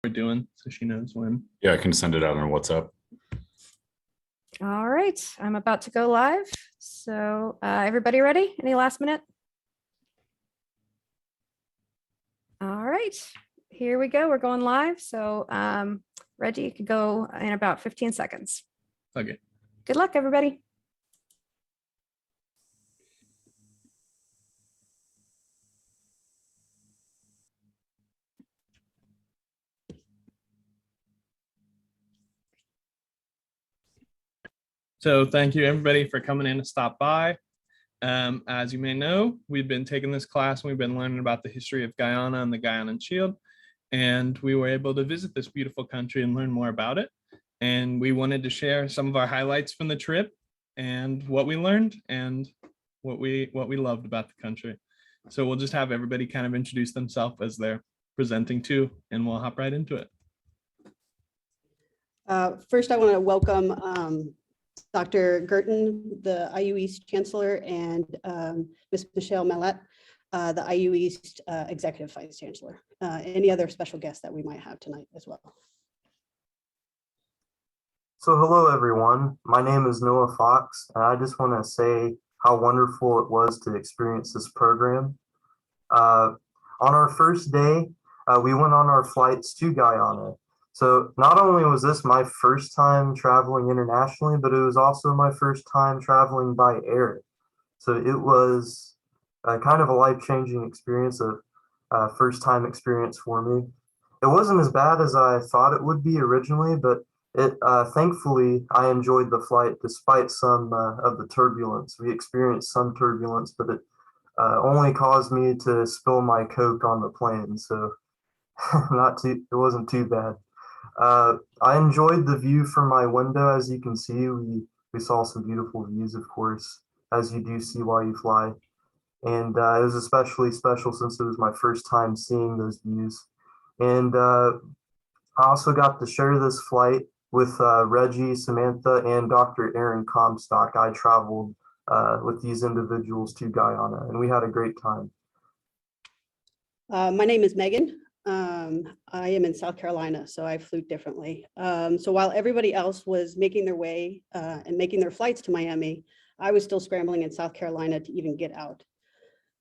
we're doing so she knows when. Yeah, I can send it out on WhatsApp. All right, I'm about to go live. So everybody ready? Any last minute? All right, here we go. We're going live. So Reggie, you could go in about 15 seconds. Okay. Good luck, everybody. So thank you everybody for coming in to stop by. As you may know, we've been taking this class and we've been learning about the history of Guyana and the Guyanan Shield. And we were able to visit this beautiful country and learn more about it. And we wanted to share some of our highlights from the trip and what we learned and what we loved about the country. So we'll just have everybody kind of introduce themselves as they're presenting too, and we'll hop right into it. First, I want to welcome Dr. Gerton, the IU East Chancellor, and Ms. Michelle Mellette, the IU East Executive Vice Chancellor. Any other special guests that we might have tonight as well. So hello everyone, my name is Noah Fox, and I just want to say how wonderful it was to experience this program. On our first day, we went on our flights to Guyana. So not only was this my first time traveling internationally, but it was also my first time traveling by air. So it was kind of a life-changing experience, a first-time experience for me. It wasn't as bad as I thought it would be originally, but thankfully, I enjoyed the flight despite some of the turbulence. We experienced some turbulence, but it only caused me to spill my Coke on the plane, so it wasn't too bad. I enjoyed the view from my window. As you can see, we saw some beautiful views, of course, as you do see while you fly. And it was especially special since it was my first time seeing those views. And I also got to share this flight with Reggie, Samantha, and Dr. Aaron Comstock. I traveled with these individuals to Guyana, and we had a great time. My name is Megan. I am in South Carolina, so I flew differently. So while everybody else was making their way and making their flights to Miami, I was still scrambling in South Carolina to even get out.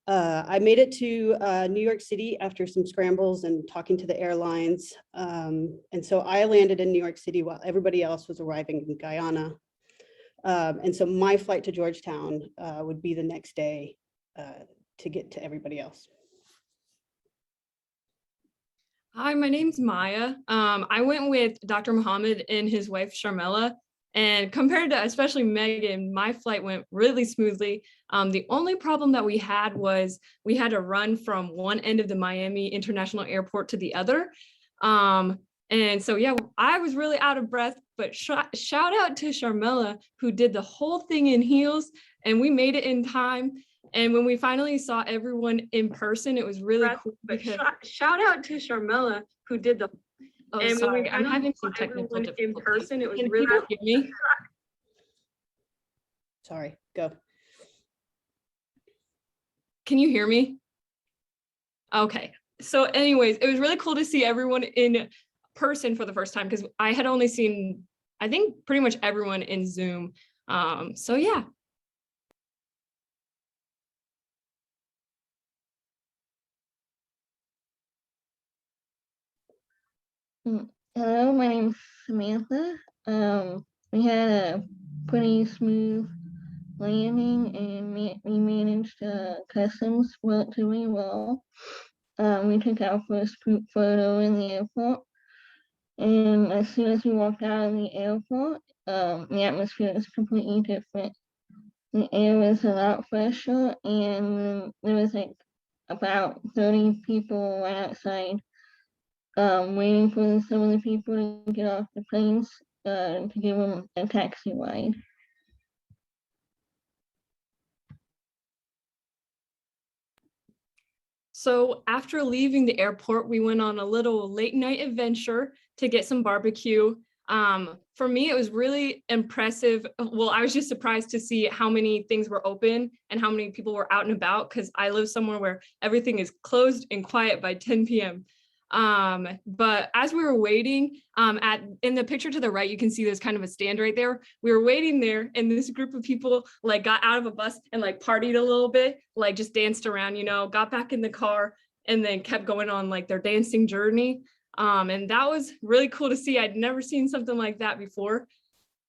I made it to New York City after some scrambles and talking to the airlines. And so I landed in New York City while everybody else was arriving in Guyana. And so my flight to Georgetown would be the next day to get to everybody else. Hi, my name's Maya. I went with Dr. Muhammad and his wife, Sharmella, and compared to especially Megan, my flight went really smoothly. The only problem that we had was we had to run from one end of the Miami International Airport to the other. And so, yeah, I was really out of breath, but shout out to Sharmella, who did the whole thing in heels, and we made it in time. And when we finally saw everyone in person, it was really cool. Because shout out to Sharmella, who did the. Oh, and sorry, I'm having some technical difficulties. In person, it was really cool. Can you hear me? Sorry, go. Can you hear me? Okay. So anyways, it was really cool to see everyone in person for the first time because I had only seen, I think, pretty much everyone in Zoom. So yeah. Hello, my name's Samantha. We had a pretty smooth landing and we managed customs relatively well. We took our first group photo in the airport, and as soon as we walked out of the airport, the atmosphere was completely different. The air was a lot fresher, and there was like about 30 people right outside waiting for some of the people to get off the planes to give them a taxi ride. So after leaving the airport, we went on a little late night adventure to get some barbecue. For me, it was really impressive. Well, I was just surprised to see how many things were open and how many people were out and about because I live somewhere where everything is closed and quiet by 10 p.m. But as we were waiting, in the picture to the right, you can see there's kind of a stand right there. We were waiting there, and this group of people like got out of a bus and like partied a little bit, like just danced around, got back in the car and then kept going on like their dancing journey. And that was really cool to see. I'd never seen something like that before.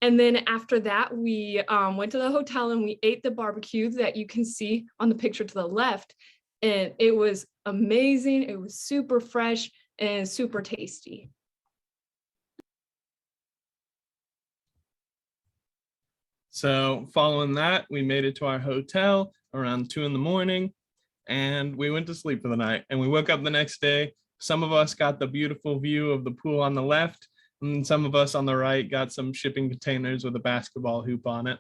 And then after that, we went to the hotel and we ate the barbecue that you can see on the picture to the left. And it was amazing. It was super fresh and super tasty. So following that, we made it to our hotel around 2 a.m. and we went to sleep for the night. And we woke up the next day. Some of us got the beautiful view of the pool on the left, and some of us on the right got some shipping containers with a basketball hoop on it.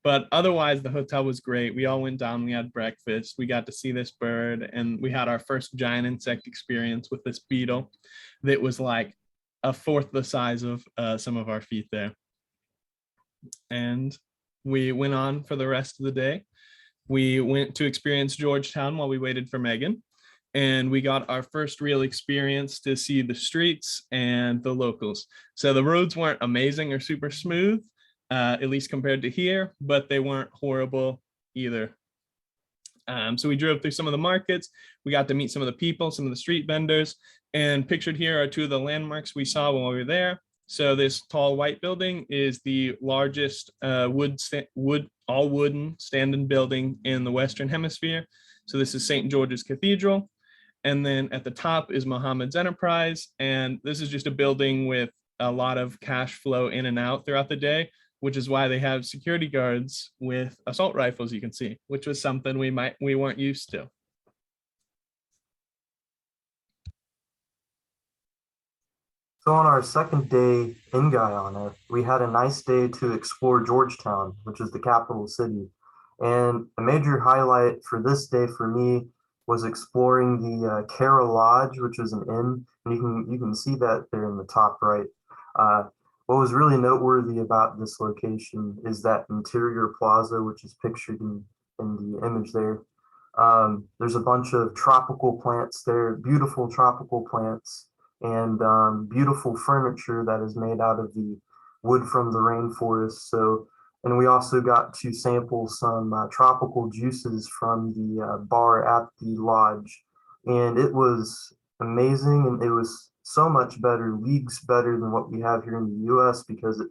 But otherwise, the hotel was great. We all went down, we had breakfast, we got to see this bird, and we had our first giant insect experience with this beetle that was like a fourth the size of some of our feet there. And we went on for the rest of the day. We went to experience Georgetown while we waited for Megan. And we got our first real experience to see the streets and the locals. So the roads weren't amazing or super smooth, at least compared to here, but they weren't horrible either. So we drove through some of the markets. We got to meet some of the people, some of the street vendors, and pictured here are two of the landmarks we saw while we were there. So this tall white building is the largest all wooden standing building in the Western Hemisphere. So this is St. George's Cathedral. And then at the top is Muhammad's Enterprise. And this is just a building with a lot of cash flow in and out throughout the day, which is why they have security guards with assault rifles, you can see, which was something we weren't used to. So on our second day in Guyana, we had a nice day to explore Georgetown, which is the capital city. And a major highlight for this day for me was exploring the Cara Lodge, which is an inn, and you can see that there in the top right. What was really noteworthy about this location is that interior plaza, which is pictured in the image there. There's a bunch of tropical plants there, beautiful tropical plants, and beautiful furniture that is made out of the wood from the rainforest. And we also got to sample some tropical juices from the bar at the lodge. And it was amazing, and it was so much better, leagues better than what we have here in the US, because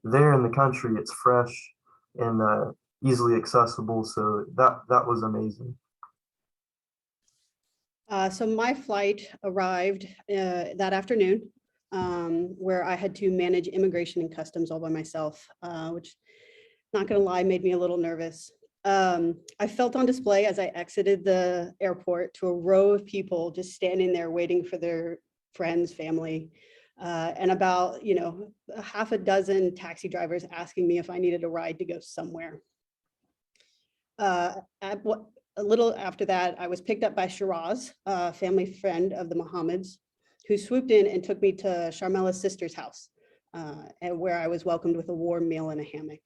there in the country, it's fresh and easily accessible. So that was amazing. So my flight arrived that afternoon, where I had to manage immigration and customs all by myself, which, not gonna lie, made me a little nervous. I felt on display as I exited the airport to a row of people just standing there waiting for their friends, family, and about, half a dozen taxi drivers asking me if I needed a ride to go somewhere. A little after that, I was picked up by Shiraz, a family friend of the Mohammeds, who swooped in and took me to Sharmela's sister's house, and where I was welcomed with a warm meal and a hammock.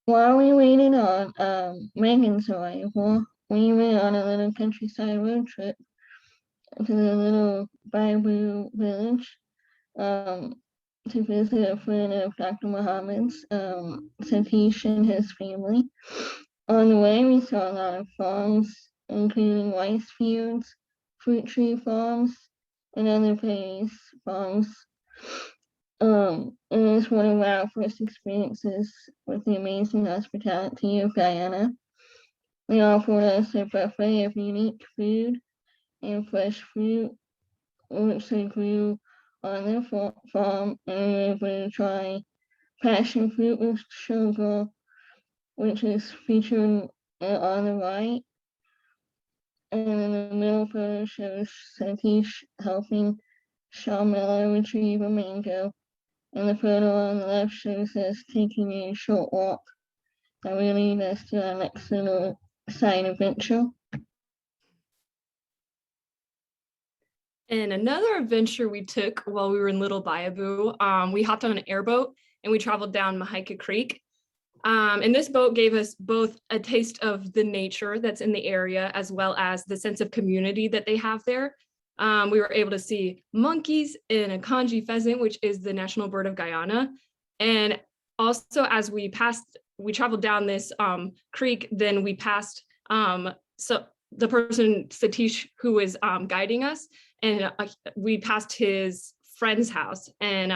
While we waited on Megan's arrival, we went on a little countryside road trip to the little Bible village to visit a friend of Dr. Muhammad's, Satish and his family. On the way, we saw a lot of farms, including rice fields, fruit tree farms, and other various farms. It was one of our first experiences with the amazing hospitality of Guyana. They offered us a buffet of unique food and fresh fruit, which they grew on their farm, and we were able to try passion fruit with sugar, which is featured on the right. And in the middle photo shows Satish helping Sharmela retrieve a mango. And the photo on the left shows us taking a short walk that will lead us to our next little side adventure. And another adventure we took while we were in Little Bayaboo, we hopped on an airboat and we traveled down Mahaika Creek. And this boat gave us both a taste of the nature that's in the area, as well as the sense of community that they have there. We were able to see monkeys and a kanji pheasant, which is the national bird of Guyana. And also, as we traveled down this creek, then we passed so the person, Satish, who was guiding us, and we passed his friend's house, and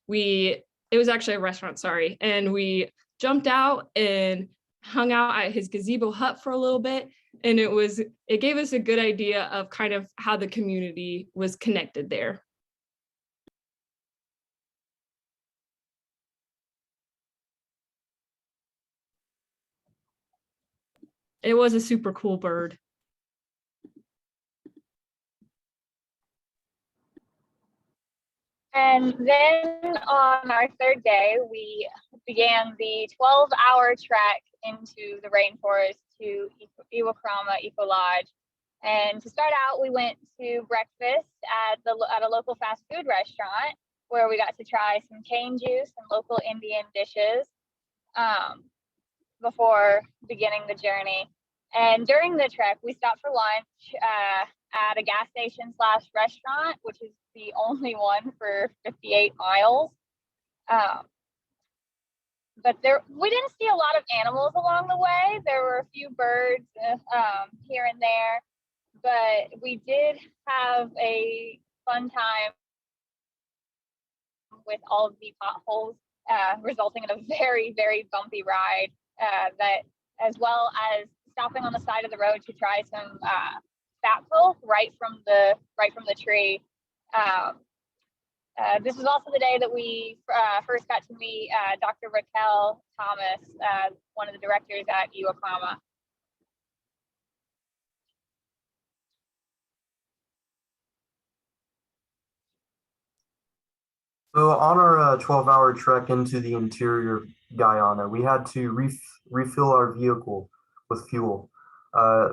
it was actually a restaurant, sorry, and we jumped out and hung out at his gazebo hut for a little bit, and it gave us a good idea of kind of how the community was connected there. It was a super cool bird. And then on our third day, we began the 12-hour trek into the rainforest to Iwakrama Eco Lodge. And to start out, we went to breakfast at a local fast food restaurant where we got to try some cane juice and local Indian dishes before beginning the journey. And during the trek, we stopped for lunch at a gas station / restaurant, which is the only one for 58 miles. But we didn't see a lot of animals along the way. There were a few birds here and there, but we did have a fun time with all of the potholes, resulting in a very, very bumpy ride. That, as well as stopping on the side of the road to try some fapful right from the tree. This was also the day that we first got to meet Dr. Raquel Thomas, one of the directors at Iwakrama. So on our 12-hour trek into the interior of Guyana, we had to refill our vehicle with fuel.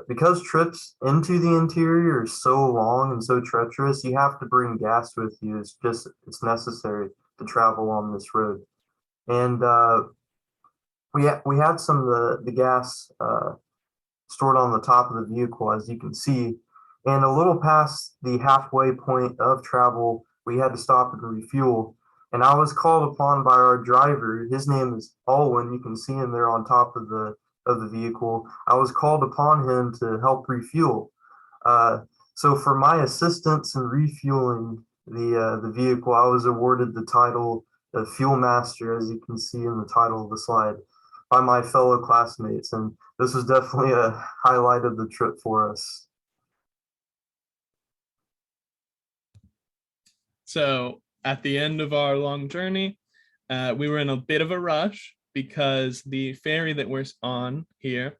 Because trips into the interior are so long and so treacherous, you have to bring gas with you. It's necessary to travel on this road. And we had some of the gas stored on the top of the vehicle, as you can see. And a little past the halfway point of travel, we had to stop and refuel. And I was called upon by our driver. His name is Alwyn. You can see him there on top of the vehicle. I was called upon him to help refuel. So for my assistance in refueling the vehicle, I was awarded the title of Fuel Master, as you can see in the title of the slide, by my fellow classmates. And this was definitely a highlight of the trip for us. So at the end of our long journey, we were in a bit of a rush because the ferry that we're on here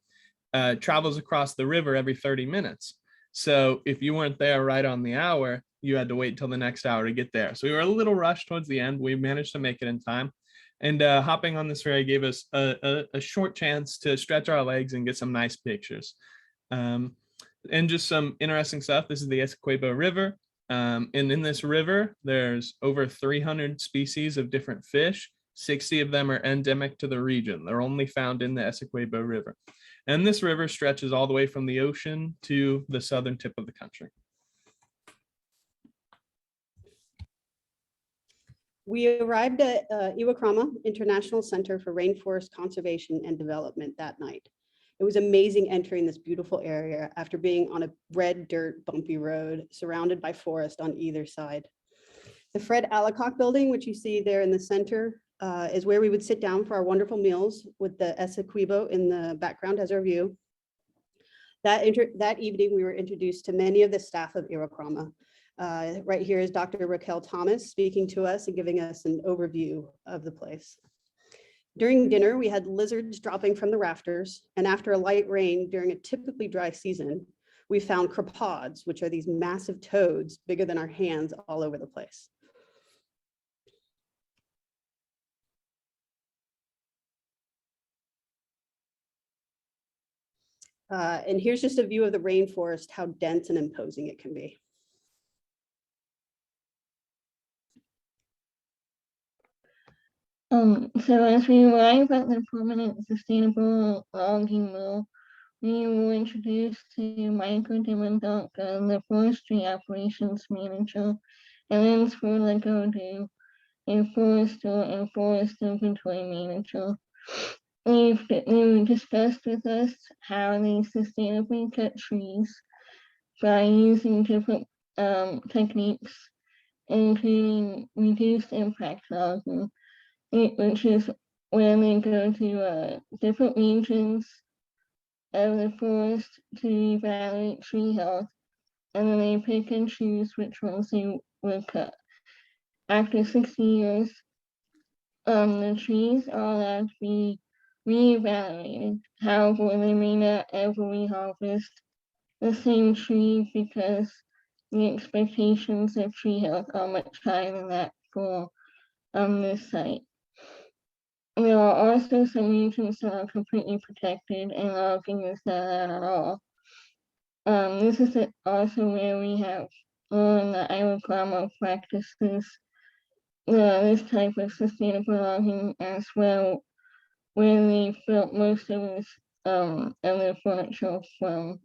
travels across the river every 30 minutes. So if you weren't there right on the hour, you had to wait till the next hour to get there. So we were a little rushed towards the end. We managed to make it in time. And hopping on this ferry gave us a short chance to stretch our legs and get some nice pictures. And just some interesting stuff. This is the Essequibo River. And in this river, there's over 300 species of different fish. 60 of them are endemic to the region. They're only found in the Essequibo River. And this river stretches all the way from the ocean to the southern tip of the country. We arrived at Iwakrama International Center for Rainforest Conservation and Development that night. It was amazing entering this beautiful area after being on a red dirt bumpy road surrounded by forest on either side. The Fred Alacock building, which you see there in the center, is where we would sit down for our wonderful meals with the Essequibo in the background as our view. That evening, we were introduced to many of the staff of Iwakrama. Right here is Dr. Raquel Thomas speaking to us and giving us an overview of the place. During dinner, we had lizards dropping from the rafters, and after a light rain during a typically dry season, we found cropods, which are these massive toads bigger than our hands all over the place. And here's just a view of the rainforest, how dense and imposing it can be. So as we arrive at the permanent sustainable logging mill, we were introduced to Michael Dimondonka, the forestry operations manager, and then further go to a forester and forest inventory manager. They discussed with us how they sustainably cut trees by using different techniques, including reduced impact logging, which is when they go to different regions of the forest to evaluate tree health, and then they pick and choose which ones they will cut. After 60 years, the trees are allowed to be reevaluated. However, they may not ever reharvest the same tree because the expectations of tree health are much higher than that for this site. There are also some regions that are completely protected and logging is not allowed at all. This is also where we have learned the Iwakama practices this type of sustainable logging as well, where they built most of this of their furniture from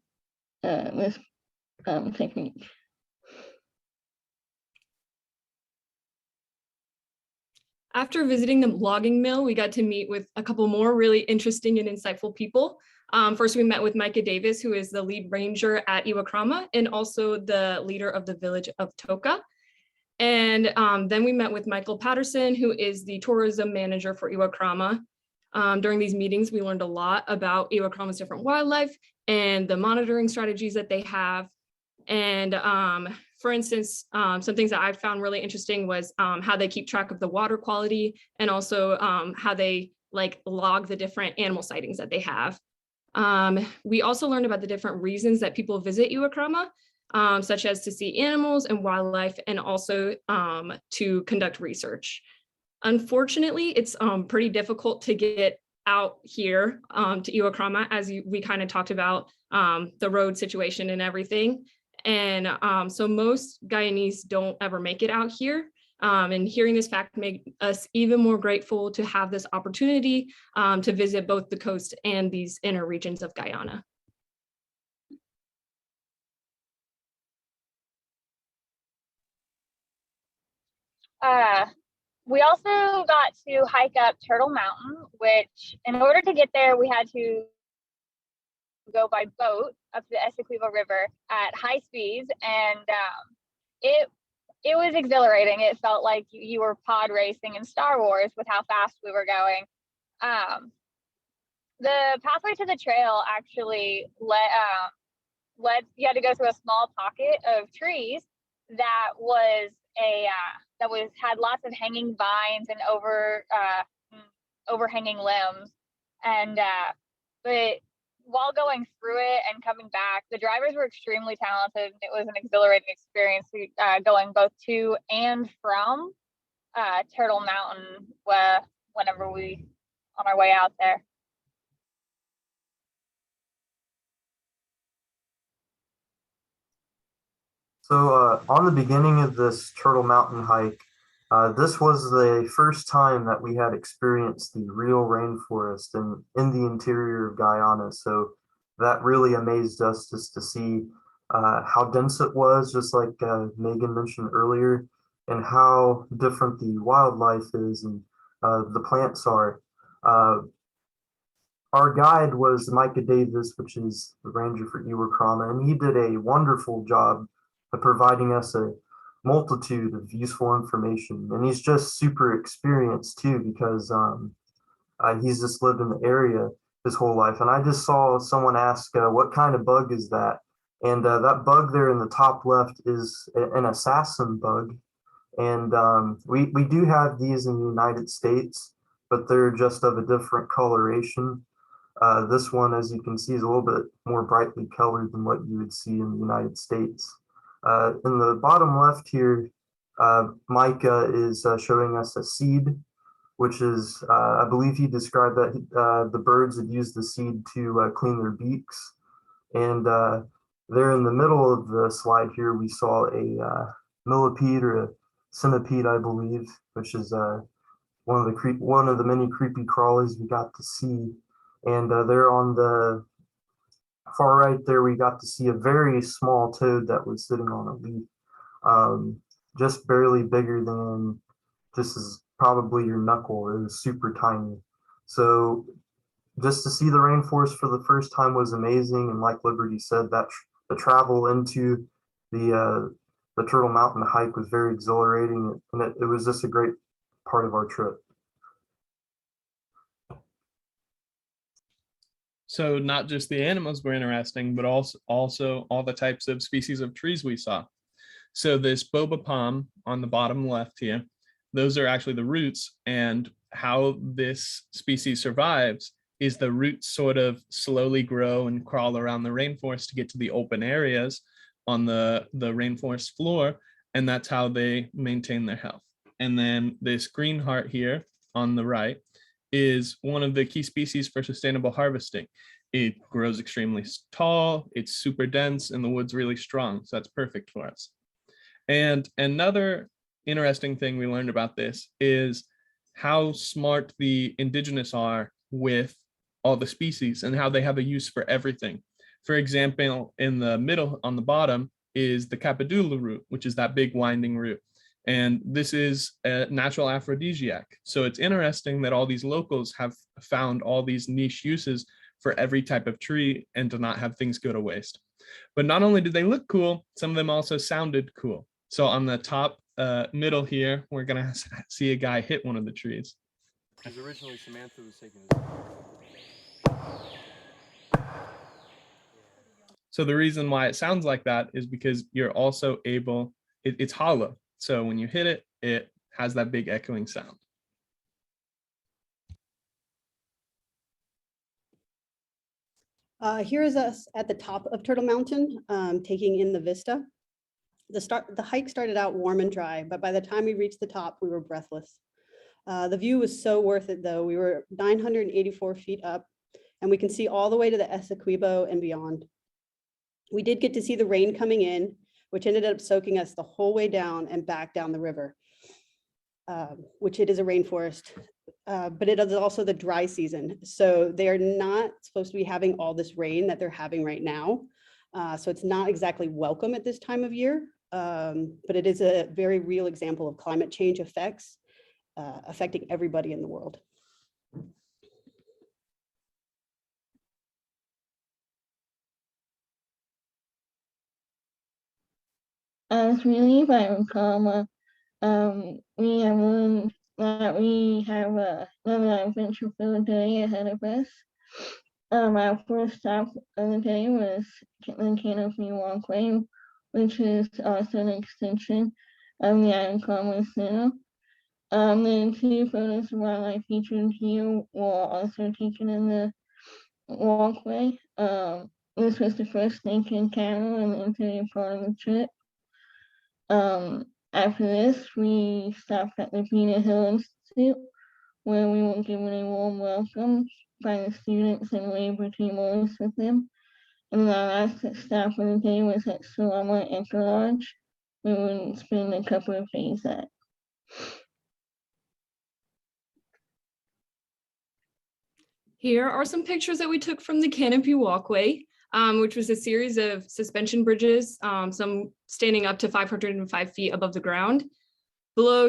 this technique. After visiting the logging mill, we got to meet with a couple more really interesting and insightful people. First, we met with Micah Davis, who is the lead ranger at Iwakrama and also the leader of the village of Toka. And then we met with Michael Patterson, who is the tourism manager for Iwakrama. During these meetings, we learned a lot about Iwakrama's different wildlife and the monitoring strategies that they have. And for instance, some things that I found really interesting was how they keep track of the water quality and also how they log the different animal sightings that they have. We also learned about the different reasons that people visit Iwakrama, such as to see animals and wildlife and also to conduct research. Unfortunately, it's pretty difficult to get out here to Iwakrama, as we kind of talked about the road situation and everything. And so most Guyanese don't ever make it out here. And hearing this fact made us even more grateful to have this opportunity to visit both the coast and these inner regions of Guyana. We also got to hike up Turtle Mountain, which in order to get there, we had to go by boat up the Essequibo River at high speeds. And it was exhilarating. It felt like you were pod racing in Star Wars with how fast we were going. The pathway to the trail actually led you had to go through a small pocket of trees that had lots of hanging vines and overhanging limbs. And but while going through it and coming back, the drivers were extremely talented. It was an exhilarating experience going both to and from Turtle Mountain whenever we on our way out there. So on the beginning of this Turtle Mountain hike, this was the first time that we had experienced the real rainforest in the interior of Guyana. So that really amazed us just to see how dense it was, just like Megan mentioned earlier, and how different the wildlife is and the plants are. Our guide was Micah Davis, which is the ranger for Iwakrama, and he did a wonderful job of providing us a multitude of useful information. And he's just super experienced too, because he's just lived in the area his whole life. And I just saw someone ask, what kind of bug is that? And that bug there in the top left is an assassin bug. And we do have these in the United States, but they're just of a different coloration. This one, as you can see, is a little bit more brightly colored than what you would see in the United States. In the bottom left here, Micah is showing us a seed, which is, I believe he described that the birds had used the seed to clean their beaks. And there in the middle of the slide here, we saw a millipede or a centipede, I believe, which is one of the many creepy crawlies we got to see. And there on the far right there, we got to see a very small toad that was sitting on a leaf, just barely bigger than just as probably your knuckle. It was super tiny. So just to see the rainforest for the first time was amazing. And like Liberty said, that the travel into the Turtle Mountain hike was very exhilarating, and it was just a great part of our trip. So not just the animals were interesting, but also all the types of species of trees we saw. So this boba palm on the bottom left here, those are actually the roots, and how this species survives is the roots sort of slowly grow and crawl around the rainforest to get to the open areas on the rainforest floor, and that's how they maintain their health. And then this green heart here on the right is one of the key species for sustainable harvesting. It grows extremely tall, it's super dense, and the wood's really strong, so that's perfect for us. And another interesting thing we learned about this is how smart the indigenous are with all the species and how they have a use for everything. For example, in the middle on the bottom is the capadula root, which is that big winding root. And this is a natural aphrodisiac. So it's interesting that all these locals have found all these niche uses for every type of tree and to not have things go to waste. But not only did they look cool, some of them also sounded cool. So on the top middle here, we're gonna see a guy hit one of the trees. Because originally Samantha was taking So the reason why it sounds like that is because you're also able, it's hollow. So when you hit it, it has that big echoing sound. Here is us at the top of Turtle Mountain, taking in the vista. The hike started out warm and dry, but by the time we reached the top, we were breathless. The view was so worth it though. We were 984 feet up, and we can see all the way to the Essequibo and beyond. We did get to see the rain coming in, which ended up soaking us the whole way down and back down the river, which it is a rainforest, but it is also the dry season. So they're not supposed to be having all this rain that they're having right now. So it's not exactly welcome at this time of year, but it is a very real example of climate change effects affecting everybody in the world. As we leave Ironclama, we have learned that we have another adventure-filled day ahead of us. Our first stop of the day was the Canopy Walkway, which is also an extension of the Ironclama Center. The 2 photos of wildlife featured here were also taken in the walkway. This was the first snake encounter and the interior part of the trip. After this, we stopped at the Peter Hill Institute, where we were given a warm welcome by the students and were able to immerse with them. And our last stop of the day was at Solama Eco Lodge, where we would spend a couple of days at. Here are some pictures that we took from the Canopy Walkway, which was a series of suspension bridges, some standing up to 505 feet above the ground. Below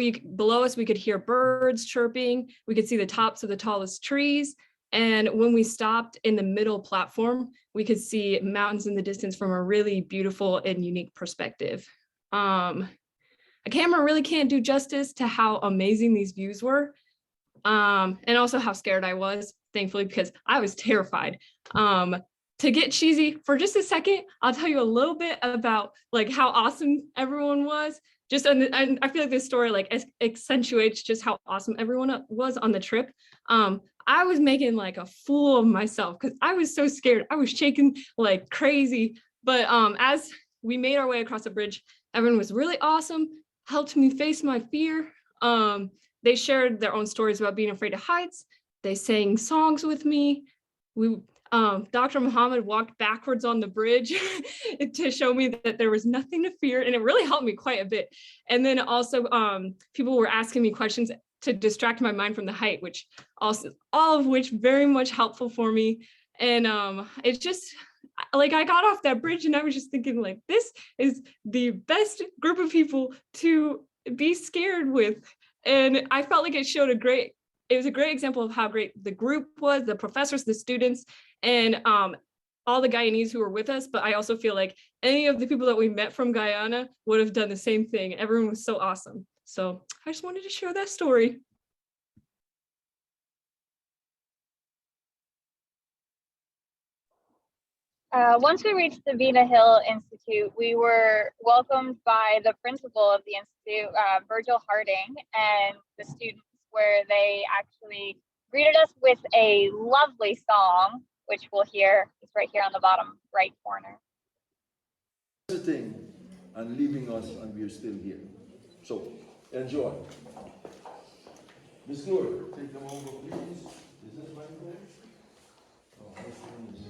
us, we could hear birds chirping. We could see the tops of the tallest trees. And when we stopped in the middle platform, we could see mountains in the distance from a really beautiful and unique perspective. A camera really can't do justice to how amazing these views were, and also how scared I was, thankfully, because I was terrified. To get cheesy for just a second, I'll tell you a little bit about like how awesome everyone was. And I feel like this story like accentuates just how awesome everyone was on the trip. I was making like a fool of myself because I was so scared. I was shaking like crazy. But as we made our way across the bridge, everyone was really awesome, helped me face my fear. They shared their own stories about being afraid of heights. They sang songs with me. Dr. Muhammad walked backwards on the bridge to show me that there was nothing to fear, and it really helped me quite a bit. And then also people were asking me questions to distract my mind from the height, which also all of which very much helpful for me. And it's just like I got off that bridge and I was just thinking like, this is the best group of people to be scared with. And I felt like it was a great example of how great the group was, the professors, the students, and all the Guyanese who were with us. But I also feel like any of the people that we met from Guyana would have done the same thing. Everyone was so awesome. So I just wanted to share that story. Once we reached the Vina Hill Institute, we were welcomed by the principal of the Institute, Virgil Harding, and the students, where they actually greeted us with a lovely song, which we'll hear. It's right here on the bottom right corner. Visiting and leaving us, and we are still here. So enjoy. Miss Noor, take them over, please. Is this my phone? Oh, this one is.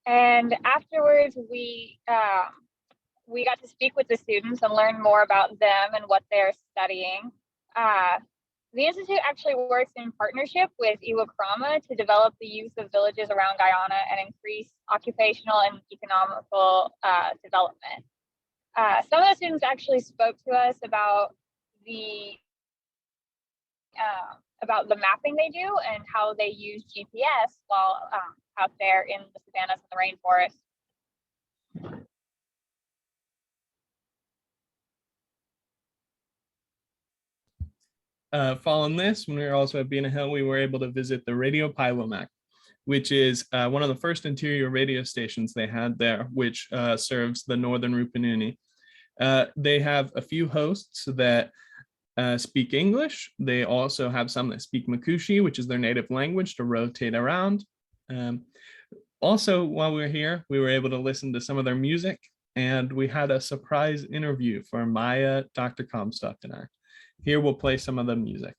And afterwards, we got to speak with the students and learn more about them and what they're studying. The Institute actually works in partnership with Iwakrama to develop the use of villages around Guyana and increase occupational and economical development. Some of the students actually spoke to us about the mapping they do and how they use GPS while out there in the savannas and the rainforest. Following this, when we were also at Vina Hill, we were able to visit the Radio Pilomac, which is one of the first interior radio stations they had there, which serves the northern Rupununi. They have a few hosts that speak English. They also have some that speak Makushi, which is their native language, to rotate around. Also, while we were here, we were able to listen to some of their music, and we had a surprise interview for Maya, Dr. Comstock, and I. Here we'll play some of the music.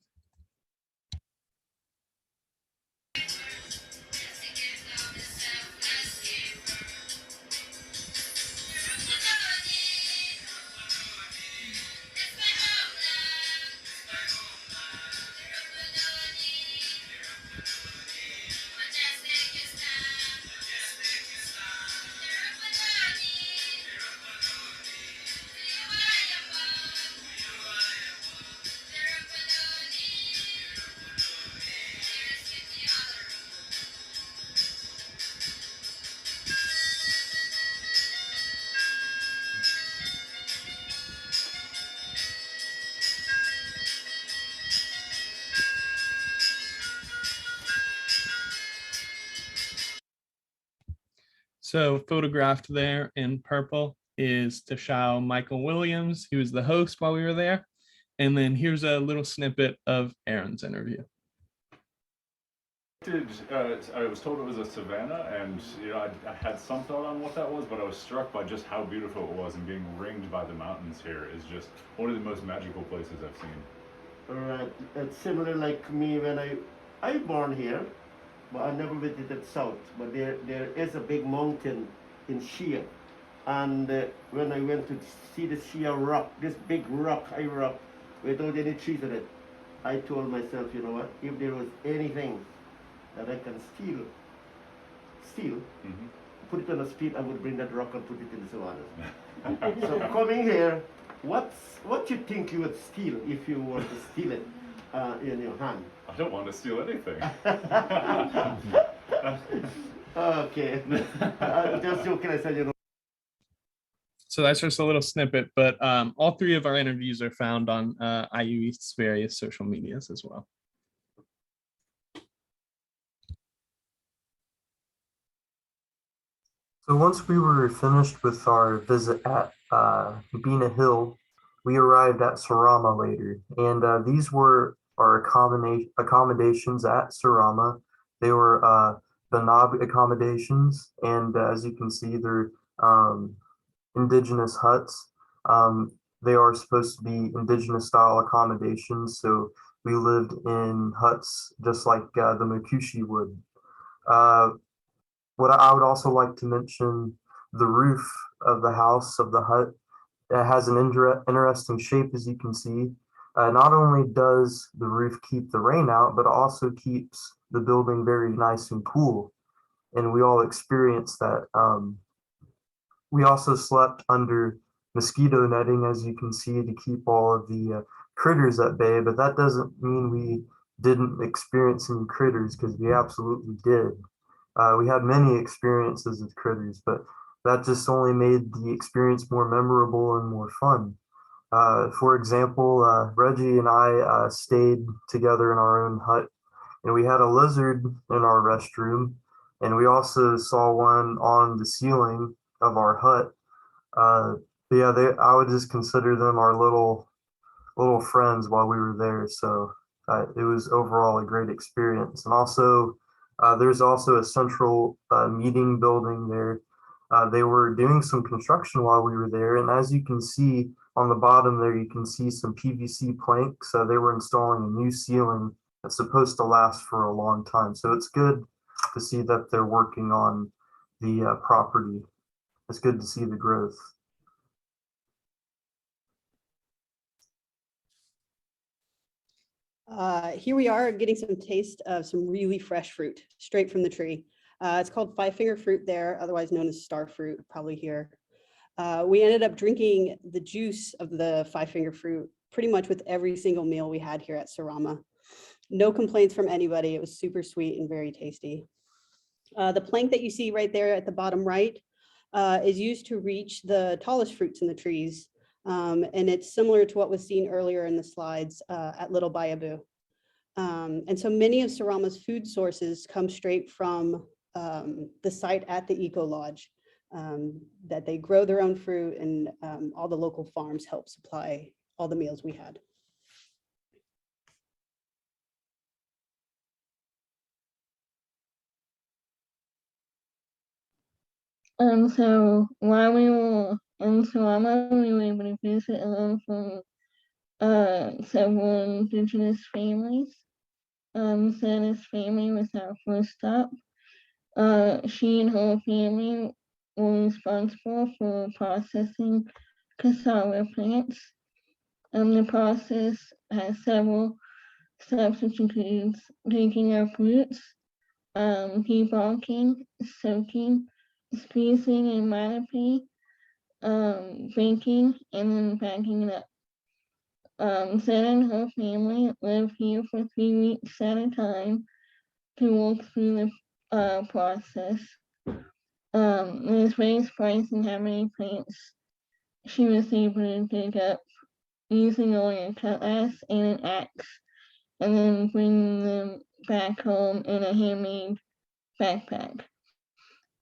So photographed there in purple is Tashao Michael Williams. He was the host while we were there. And then here's a little snippet of Aaron's interview. I was told it was a savanna, and I had some thought on what that was, but I was struck by just how beautiful it was, and being ringed by the mountains here is just one of the most magical places I've seen. All right, it's similar like me when I born here, but I never visited south. But there is a big mountain in Shia, and when I went to see the Shia rock, this big rock, high rock, without any trees on it, I told myself, you know what? If there was anything that I can steal, put it on a speed, I would bring that rock and put it in the savannas. So coming here, what you think you would steal if you were to steal it in your hand? I don't want to steal anything. Okay. Just joking, I said, you know. So that's just a little snippet, but all three of our interviews are found on IU East's various social medias as well. So once we were finished with our visit at Bina Hill, we arrived at Sarama later, and these were our accommodations at Sarama. They were the knob accommodations, and as you can see, they're um, indigenous huts. Um, they are supposed to be indigenous style accommodations, so we lived in huts just like the Makushi would. Uh, what I would also like to mention, the roof of the house of the hut, it has an interesting shape, as you can see. Not only does the roof keep the rain out, but also keeps the building very nice and cool. And we all experienced that. We also slept under mosquito netting, as you can see, to keep all of the critters at bay, but that doesn't mean we didn't experience any critters, because we absolutely did. We had many experiences with critters, but that just only made the experience more memorable and more fun. For example, Reggie and I stayed together in our own hut, and we had a lizard in our restroom, and we also saw one on the ceiling of our hut. Uh, but yeah, I would just consider them our little friends while we were there. So it was overall a great experience. And also, there's also a central meeting building there. They were doing some construction while we were there. And as you can see on the bottom there, you can see some PVC planks. They were installing a new ceiling that's supposed to last for a long time. So it's good to see that they're working on the property. It's good to see the growth. Here we are getting some taste of some really fresh fruit straight from the tree. It's called five-finger fruit there, otherwise known as star fruit, probably here. We ended up drinking the juice of the five-finger fruit pretty much with every single meal we had here at Sarama. No complaints from anybody. It was super sweet and very tasty. The plank that you see right there at the bottom right is used to reach the tallest fruits in the trees. And it's similar to what was seen earlier in the slides at Little Bayaboo. And so many of Sarama's food sources come straight from the site at the Eco Lodge, that they grow their own fruit, and all the local farms help supply all the meals we had. So while we were in Sarama, we were able to visit and learn from several indigenous families. Santa's family was our first stop. She and her family were responsible for processing cassava plants. The process has several steps, which includes taking our fruits, debulking, soaking, squeezing in manapee, baking, and then packing it up. Sarah and her family live here for 3 weeks at a time to work through the process. There's various price in how many plants she was able to dig up using only a cutlass and an axe, and then bring them back home in a handmade backpack.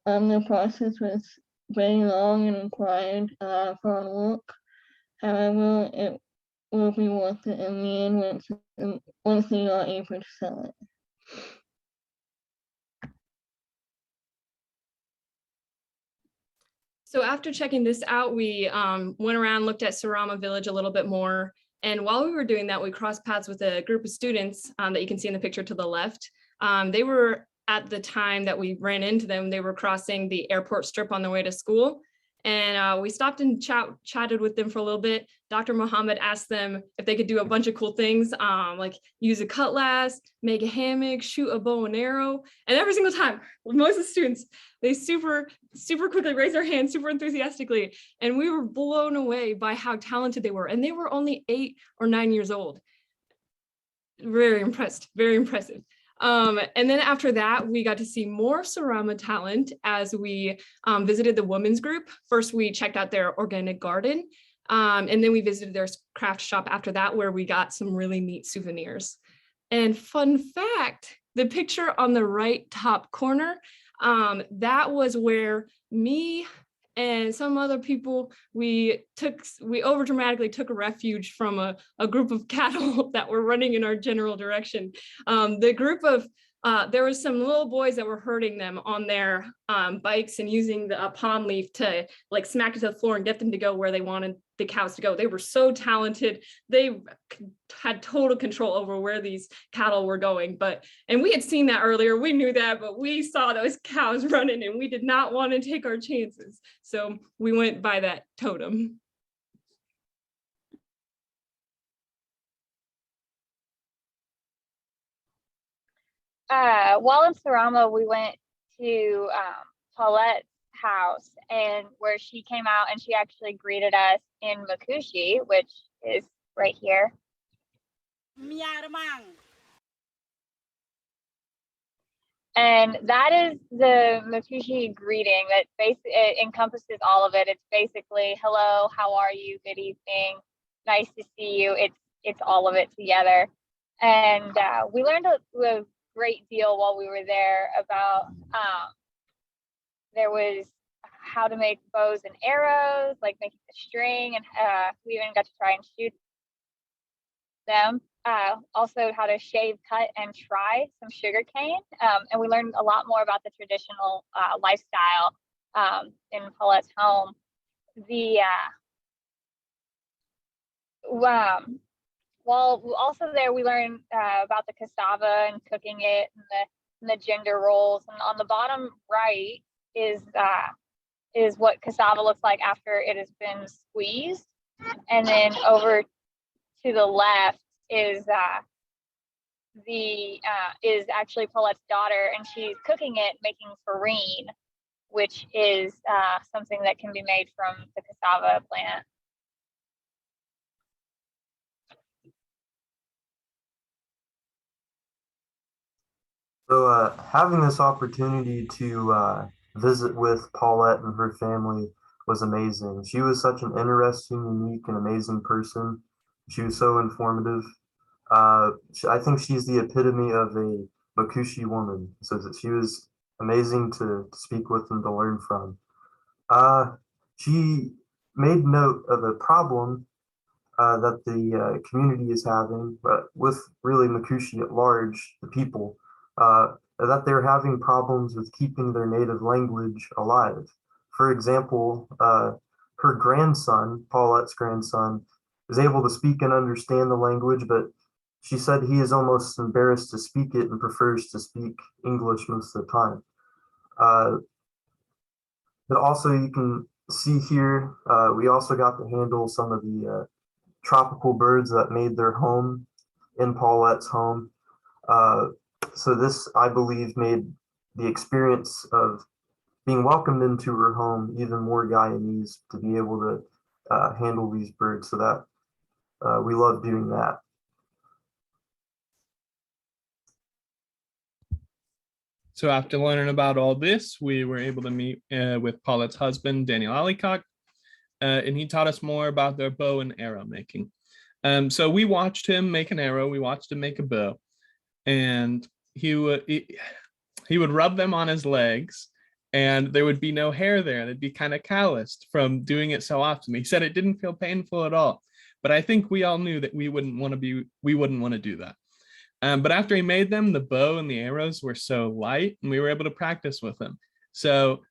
The process was very long and required a lot of hard work. However, it will be worth it in the end once they are able to sell it. So after checking this out, we went around, looked at Sarama Village a little bit more. And while we were doing that, we crossed paths with a group of students that you can see in the picture to the left. They were, at the time that we ran into them, they were crossing the airport strip on their way to school. And we stopped and chatted with them for a little bit. Dr. Muhammad asked them if they could do a bunch of cool things, like use a cutlass, make a hammock, shoot a bow and arrow. And every single time, most of the students, they super quickly raised their hands, super enthusiastically. And we were blown away by how talented they were. And they were only 8 or 9 years old. Very impressed, very impressive. And then after that, we got to see more Sarama talent as we visited the women's group. First, we checked out their organic garden, and then we visited their craft shop after that, where we got some really neat souvenirs. And fun fact, the picture on the right top corner, that was where me and some other people, we over dramatically took a refuge from a group of cattle that were running in our general direction. The group of there was some little boys that were herding them on their bikes and using the palm leaf to like smack it to the floor and get them to go where they wanted the cows to go. They were so talented. They had total control over where these cattle were going. And we had seen that earlier. We knew that, but we saw those cows running and we did not want to take our chances. So we went by that totem. While in Sarama, we went to Paulette's house, and where she came out and she actually greeted us in Makushi, which is right here. And that is the Makushi greeting that basically it encompasses all of it. It's basically hello, how are you, good evening, nice to see you. It's all of it together. And we learned a great deal while we were there about there was how to make bows and arrows, like making the string, and we even got to try and shoot them. Also how to shave, cut, and try some sugar cane. And we learned a lot more about the traditional lifestyle in Paulette's home. While also there, we learned about the cassava and cooking it and the gender roles. And on the bottom right is what cassava looks like after it has been squeezed. And then over to the left is actually Paulette's daughter, and she's cooking it, making farine, which is something that can be made from the cassava plant. So having this opportunity to visit with Paulette and her family was amazing. She was such an interesting, unique, and amazing person. She was so informative. I think she's the epitome of a Makushi woman. So that she was amazing to speak with and to learn from. She made note of a problem that the community is having, but with really Makushi at large, the people, that they're having problems with keeping their native language alive. For example, her grandson, Paulette's grandson, is able to speak and understand the language, but she said he is almost embarrassed to speak it and prefers to speak English most of the time. But also you can see here, we also got to handle some of the tropical birds that made their home in Paulette's home. So this, I believe, made the experience of being welcomed into her home even more Guyanese to be able to handle these birds. So that we love doing that. So after learning about all this, we were able to meet with Paulette's husband, Daniel Allicock, and he taught us more about their bow and arrow making. So we watched him make an arrow, we watched him make a bow, and he would rub them on his legs, and there would be no hair there. They'd be kind of calloused from doing it so often. He said it didn't feel painful at all, but I think we all knew that we wouldn't want to do that. But after he made them, the bow and the arrows were so light, and we were able to practice with them. So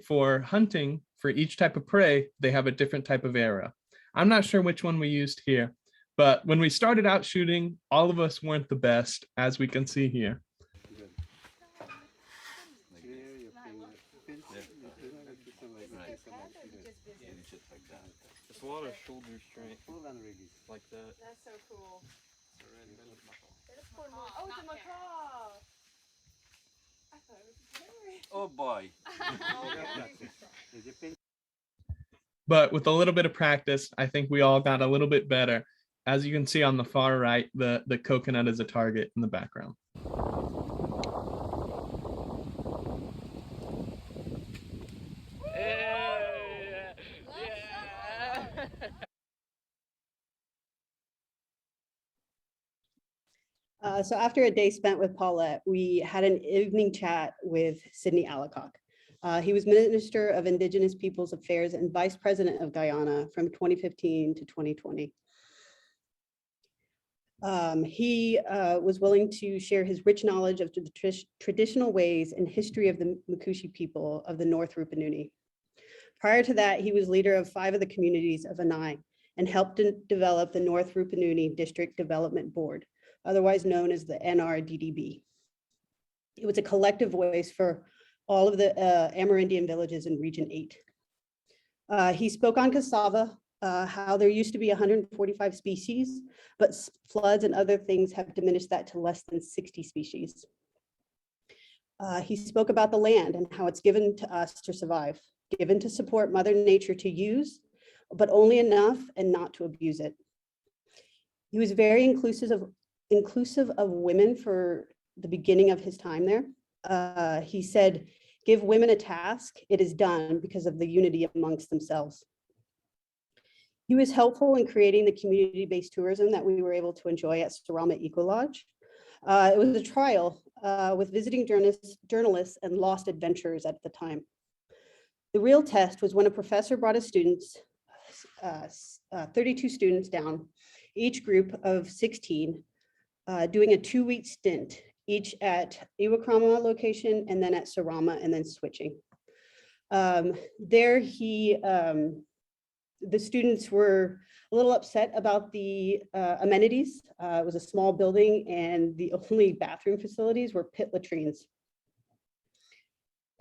for hunting, for each type of prey, they have a different type of arrow. I'm not sure which one we used here, but when we started out shooting, all of us weren't the best, as we can see here. Just a lot of shoulder strength, like that. That's so cool. Oh, it's a macaw. I thought it was a berry. Oh boy. But with a little bit of practice, I think we all got a little bit better. As you can see on the far right, the coconut is a target in the background. So after a day spent with Paulette, we had an evening chat with Sidney Alacock. He was Minister of Indigenous Peoples Affairs and Vice President of Guyana from 2015 to 2020. He was willing to share his rich knowledge of the traditional ways and history of the Makushi people of the North Rupununi. Prior to that, he was leader of 5 of the communities of Anai and helped to develop the North Rupununi District Development Board, otherwise known as the NRDDB. It was a collective voice for all of the Amerindian villages in Region 8. He spoke on cassava, how there used to be 145 species, but floods and other things have diminished that to less than 60 species. He spoke about the land and how it's given to us to survive, given to support Mother Nature to use, but only enough and not to abuse it. He was very inclusive of women for the beginning of his time there. He said, give women a task, it is done because of the unity amongst themselves. He was helpful in creating the community-based tourism that we were able to enjoy at Sarama Eco Lodge. It was a trial with visiting journalists and lost adventurers at the time. The real test was when a professor brought his students, 32 students down, each group of 16, doing a 2-week stint, each at Iwakrama location and then at Sarama and then switching. There the students were a little upset about the amenities. It was a small building and the only bathroom facilities were pit latrines.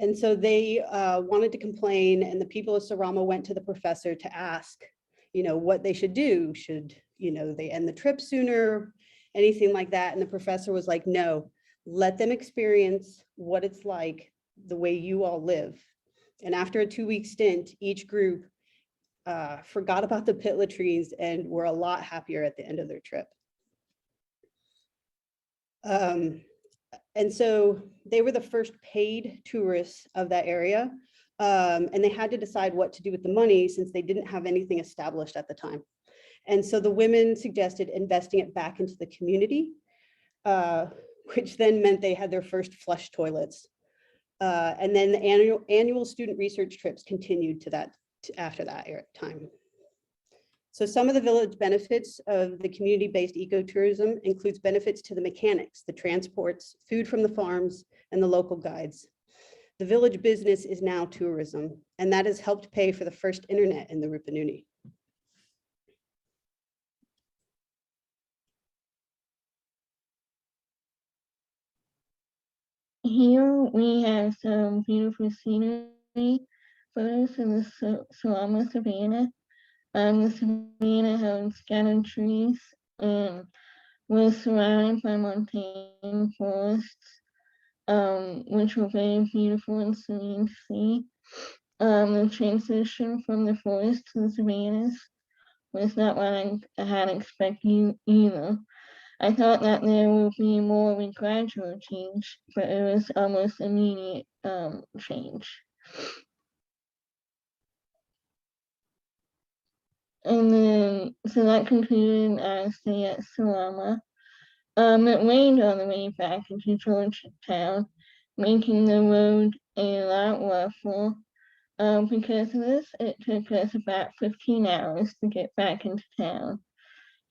And so they wanted to complain, and the people of Sarama went to the professor to ask, what they should do. Should, they end the trip sooner, anything like that? And the professor was like, no, let them experience what it's like the way you all live. And after a 2-week stint, each group forgot about the pit latrines and were a lot happier at the end of their trip. And so they were the first paid tourists of that area. And they had to decide what to do with the money since they didn't have anything established at the time. And so the women suggested investing it back into the community, which then meant they had their first flush toilets. And then the annual student research trips continued after that time. So some of the village benefits of the community-based ecotourism includes benefits to the mechanics, the transports, food from the farms, and the local guides. The village business is now tourism, and that has helped pay for the first internet in the Rupununi. Here we have some beautiful scenery photos of the Salama Savannah. The savanna has scattered trees and was surrounded by montane forests, which were very beautiful and serene to see. The transition from the forest to the savannas was not what I had expected either. I thought that there would be more of a gradual change, but it was almost immediate change. And then, so that concluded our stay at Salama. It rained on the way back into Georgetown, making the road a lot rougher. Because of this, it took us about 15 hours to get back into town.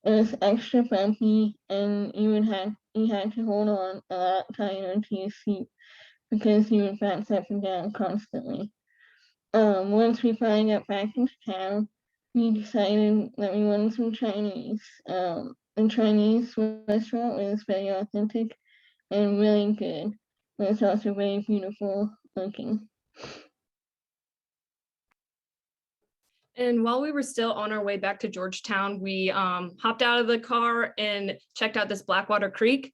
It was extra bumpy, and you had to hold on a lot tighter to your seat because you would bounce up and down constantly. Once we finally got back into town, we decided that we wanted some Chinese. The Chinese restaurant was very authentic and really good, but it's also very beautiful looking. And while we were still on our way back to Georgetown, we hopped out of the car and checked out this Blackwater Creek.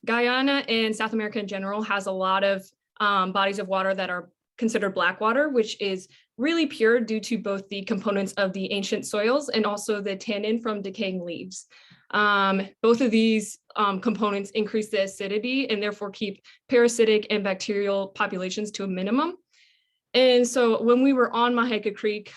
Guyana and South America in general has a lot of bodies of water that are considered black water, which is really pure due to both the components of the ancient soils and also the tannin from decaying leaves. Both of these components increase the acidity and therefore keep parasitic and bacterial populations to a minimum. And so when we were on Maheka Creek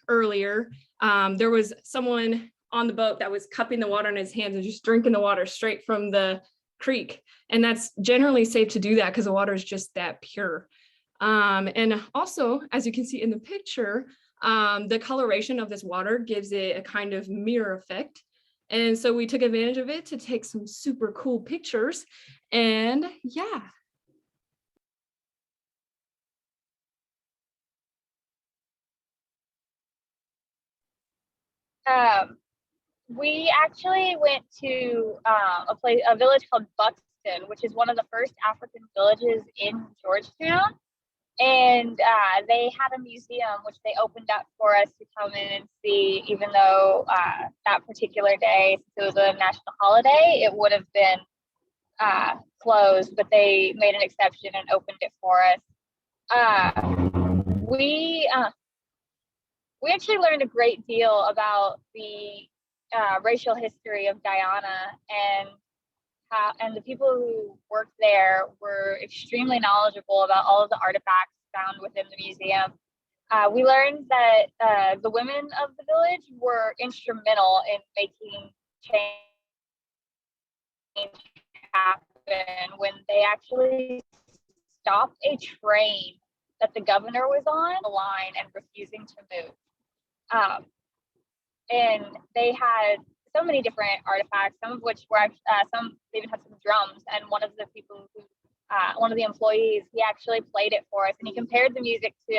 earlier, there was someone on the boat that was cupping the water in his hands and just drinking the water straight from the creek. And that's generally safe to do that because the water is just that pure. And also, as you can see in the picture, the coloration of this water gives it a kind of mirror effect. And so we took advantage of it to take some super cool pictures. And yeah. We actually went to a village called Buxton, which is one of the first African villages in Georgetown. And they had a museum which they opened up for us to come in and see, even though that particular day, since it was a national holiday, it would have been closed, but they made an exception and opened it for us. We actually learned a great deal about the racial history of Guyana, and the people who worked there were extremely knowledgeable about all of the artifacts found within the museum. We learned that the women of the village were instrumental in making change happen when they actually stopped a train that the governor was on the line and refusing to move. And they had so many different artifacts, some of which were some even had some drums. And one of the people who, one of the employees, he actually played it for us, and he compared the music to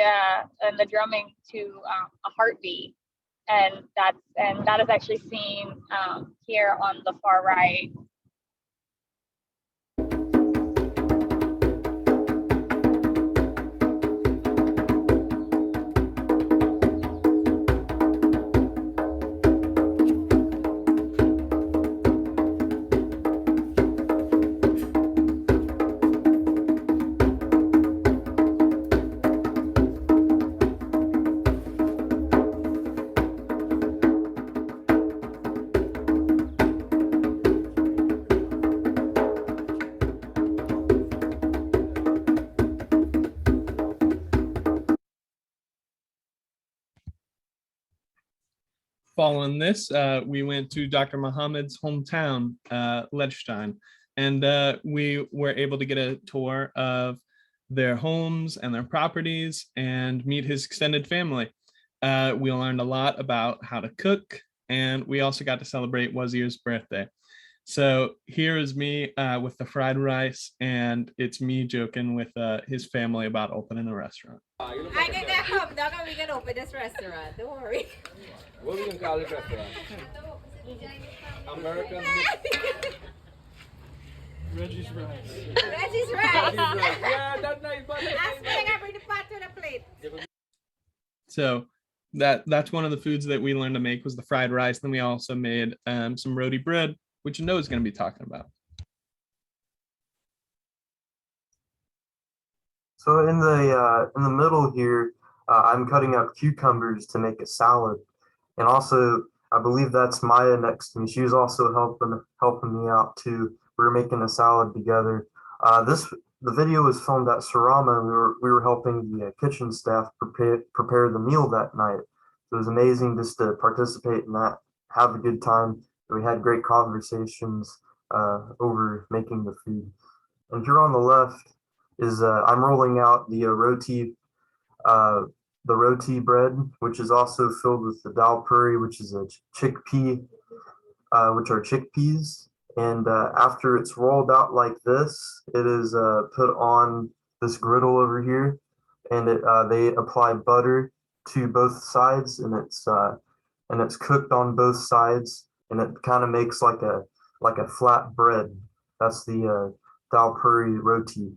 and the drumming to a heartbeat. And that is actually seen here on the far right. Following this, we went to Dr. Muhammad's hometown, Liechtenstein, and we were able to get a tour of their homes and their properties and meet his extended family. We learned a lot about how to cook, and we also got to celebrate Wazir's birthday. So here is me with the fried rice, and it's me joking with his family about opening a restaurant. I can get home dog and we can open this restaurant. Don't worry. What are we gonna call this restaurant? American Reggie's rice. Reggie's rice. Yeah, that's nice. Ask me, I bring the pot to the plate. So that's one of the foods that we learned to make was the fried rice. Then we also made some roti bread, which you know is going to be talking about. So in the middle here, I'm cutting up cucumbers to make a salad, and also I believe that's Maya next to me. She was also helping me out too. We were making a salad together. The video was filmed at Sarama, and we were helping the kitchen staff prepare the meal that night. So it was amazing just to participate in that, have a good time. We had great conversations over making the food. And here on the left is I'm rolling out the roti bread, which is also filled with the dal puri, which is a chickpea, which are chickpeas. And after it's rolled out like this, it is put on this griddle over here, and they apply butter to both sides, and it's cooked on both sides, and it kind of makes like a flat bread. That's the dal puri roti.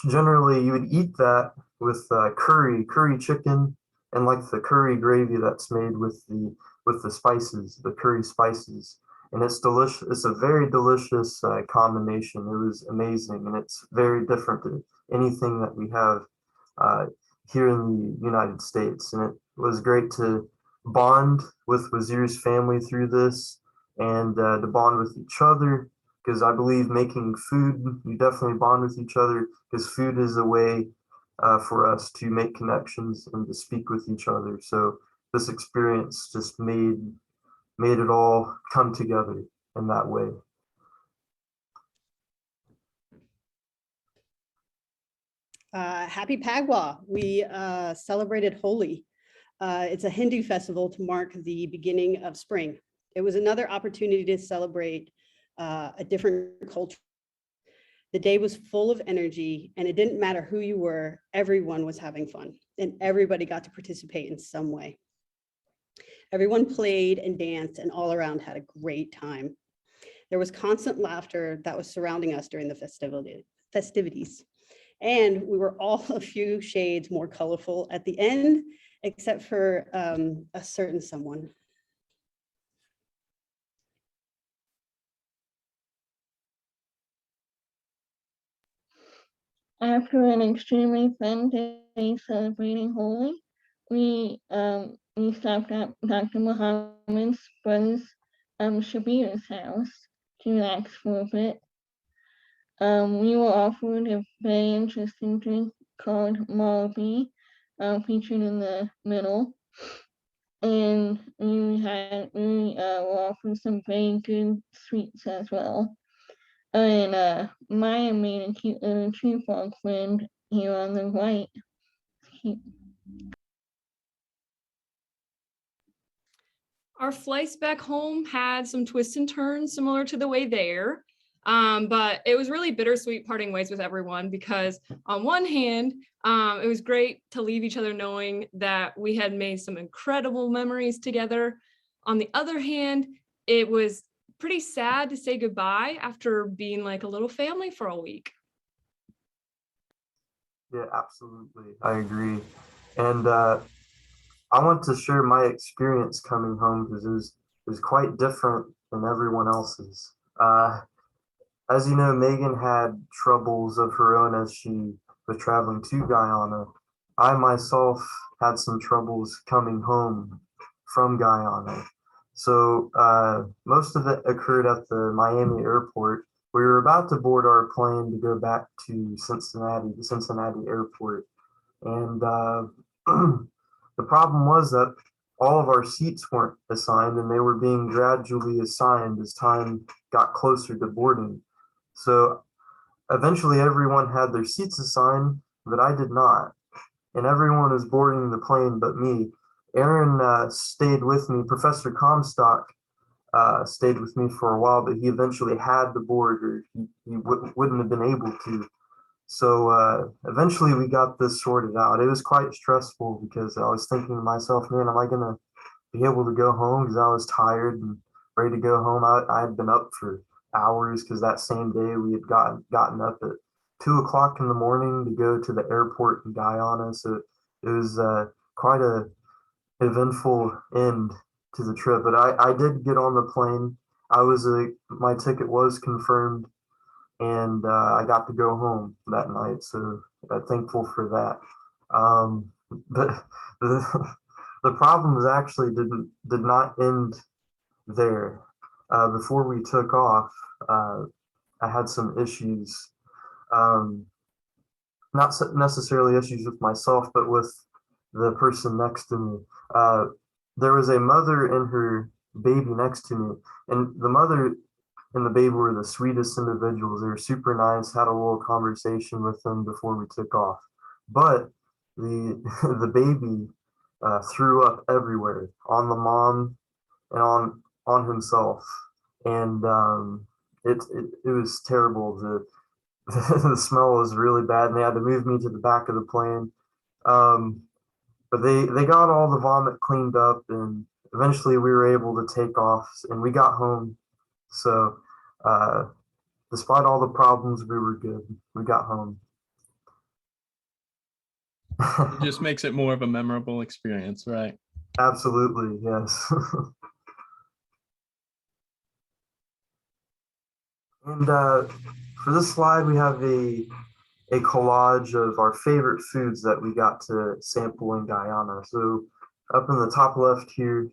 Generally, you would eat that with curry chicken, and like the curry gravy that's made with the spices, the curry spices, and it's delicious. It's a very delicious combination. It was amazing, and it's very different to anything that we have here in the United States. And it was great to bond with Wazir's family through this, and to bond with each other, because I believe making food, you definitely bond with each other, because food is a way for us to make connections and to speak with each other. So this experience just made it all come together in that way. Happy Pagwa. We celebrated Holi. It's a Hindu festival to mark the beginning of spring. It was another opportunity to celebrate a different culture. The day was full of energy, and it didn't matter who you were, everyone was having fun, and everybody got to participate in some way. Everyone played and danced, and all around had a great time. There was constant laughter that was surrounding us during the festivities. And we were all a few shades more colorful at the end, except for a certain someone. After an extremely fun day celebrating Holi, we stopped at Dr. Muhammad's brother's Shabir's house to relax for a bit. We were offered a very interesting drink called Malbi, featured in the middle. And we were offered some very good sweets as well. And Maya made a cute little tree frog friend here on the right. Our flights back home had some twists and turns similar to the way there. But it was really bittersweet parting ways with everyone because on one hand, it was great to leave each other knowing that we had made some incredible memories together. On the other hand, it was pretty sad to say goodbye after being like a little family for a week. Yeah, absolutely. I agree. And I want to share my experience coming home because it was quite different than everyone else's. As you know, Megan had troubles of her own as she was traveling to Guyana. I myself had some troubles coming home from Guyana. So most of it occurred at the Miami airport. We were about to board our plane to go back to Cincinnati, the Cincinnati airport. And the problem was that all of our seats weren't assigned and they were being gradually assigned as time got closer to boarding. So eventually everyone had their seats assigned, but I did not. And everyone was boarding the plane but me. Aaron stayed with me. Professor Comstock stayed with me for a while, but he eventually had to board or he wouldn't have been able to. So eventually we got this sorted out. It was quite stressful because I was thinking to myself, man, am I going to be able to go home? Because I was tired and ready to go home. I had been up for hours because that same day we had gotten up at 2 o'clock in the morning to go to the airport in Guyana. So it was quite a eventful end to the trip. But I did get on the plane. My ticket was confirmed and I got to go home that night. So I'm thankful for that. But the problems actually did not end there. Before we took off, I had some issues, not necessarily issues with myself, but with the person next to me. There was a mother and her baby next to me, and the mother and the baby were the sweetest individuals. They were super nice, had a little conversation with them before we took off. But the the baby threw up everywhere on the mom and on himself, and it was terrible. The smell was really bad, and they had to move me to the back of the plane. But they got all the vomit cleaned up, and eventually we were able to take off, and we got home. So despite all the problems, we were good. We got home. It just makes it more of a memorable experience, right? Absolutely, yes. And for this slide, we have a collage of our favorite foods that we got to sample in Guyana. So up in the top left here,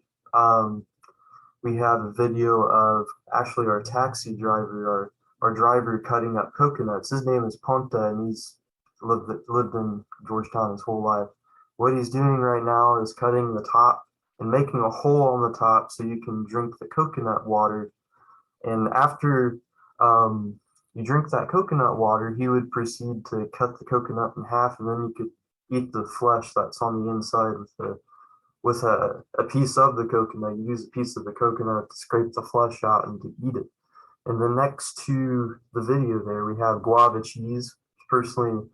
we have a video of actually our taxi driver, our driver cutting up coconuts. His name is Ponta, and he's lived in Georgetown his whole life. What he's doing right now is cutting the top and making a hole on the top so you can drink the coconut water. And after you drink that coconut water, he would proceed to cut the coconut in half, and then you could eat the flesh that's on the inside with a piece of the coconut. You use a piece of the coconut to scrape the flesh out and to eat it. And then next to the video there, we have guava cheese. Personally,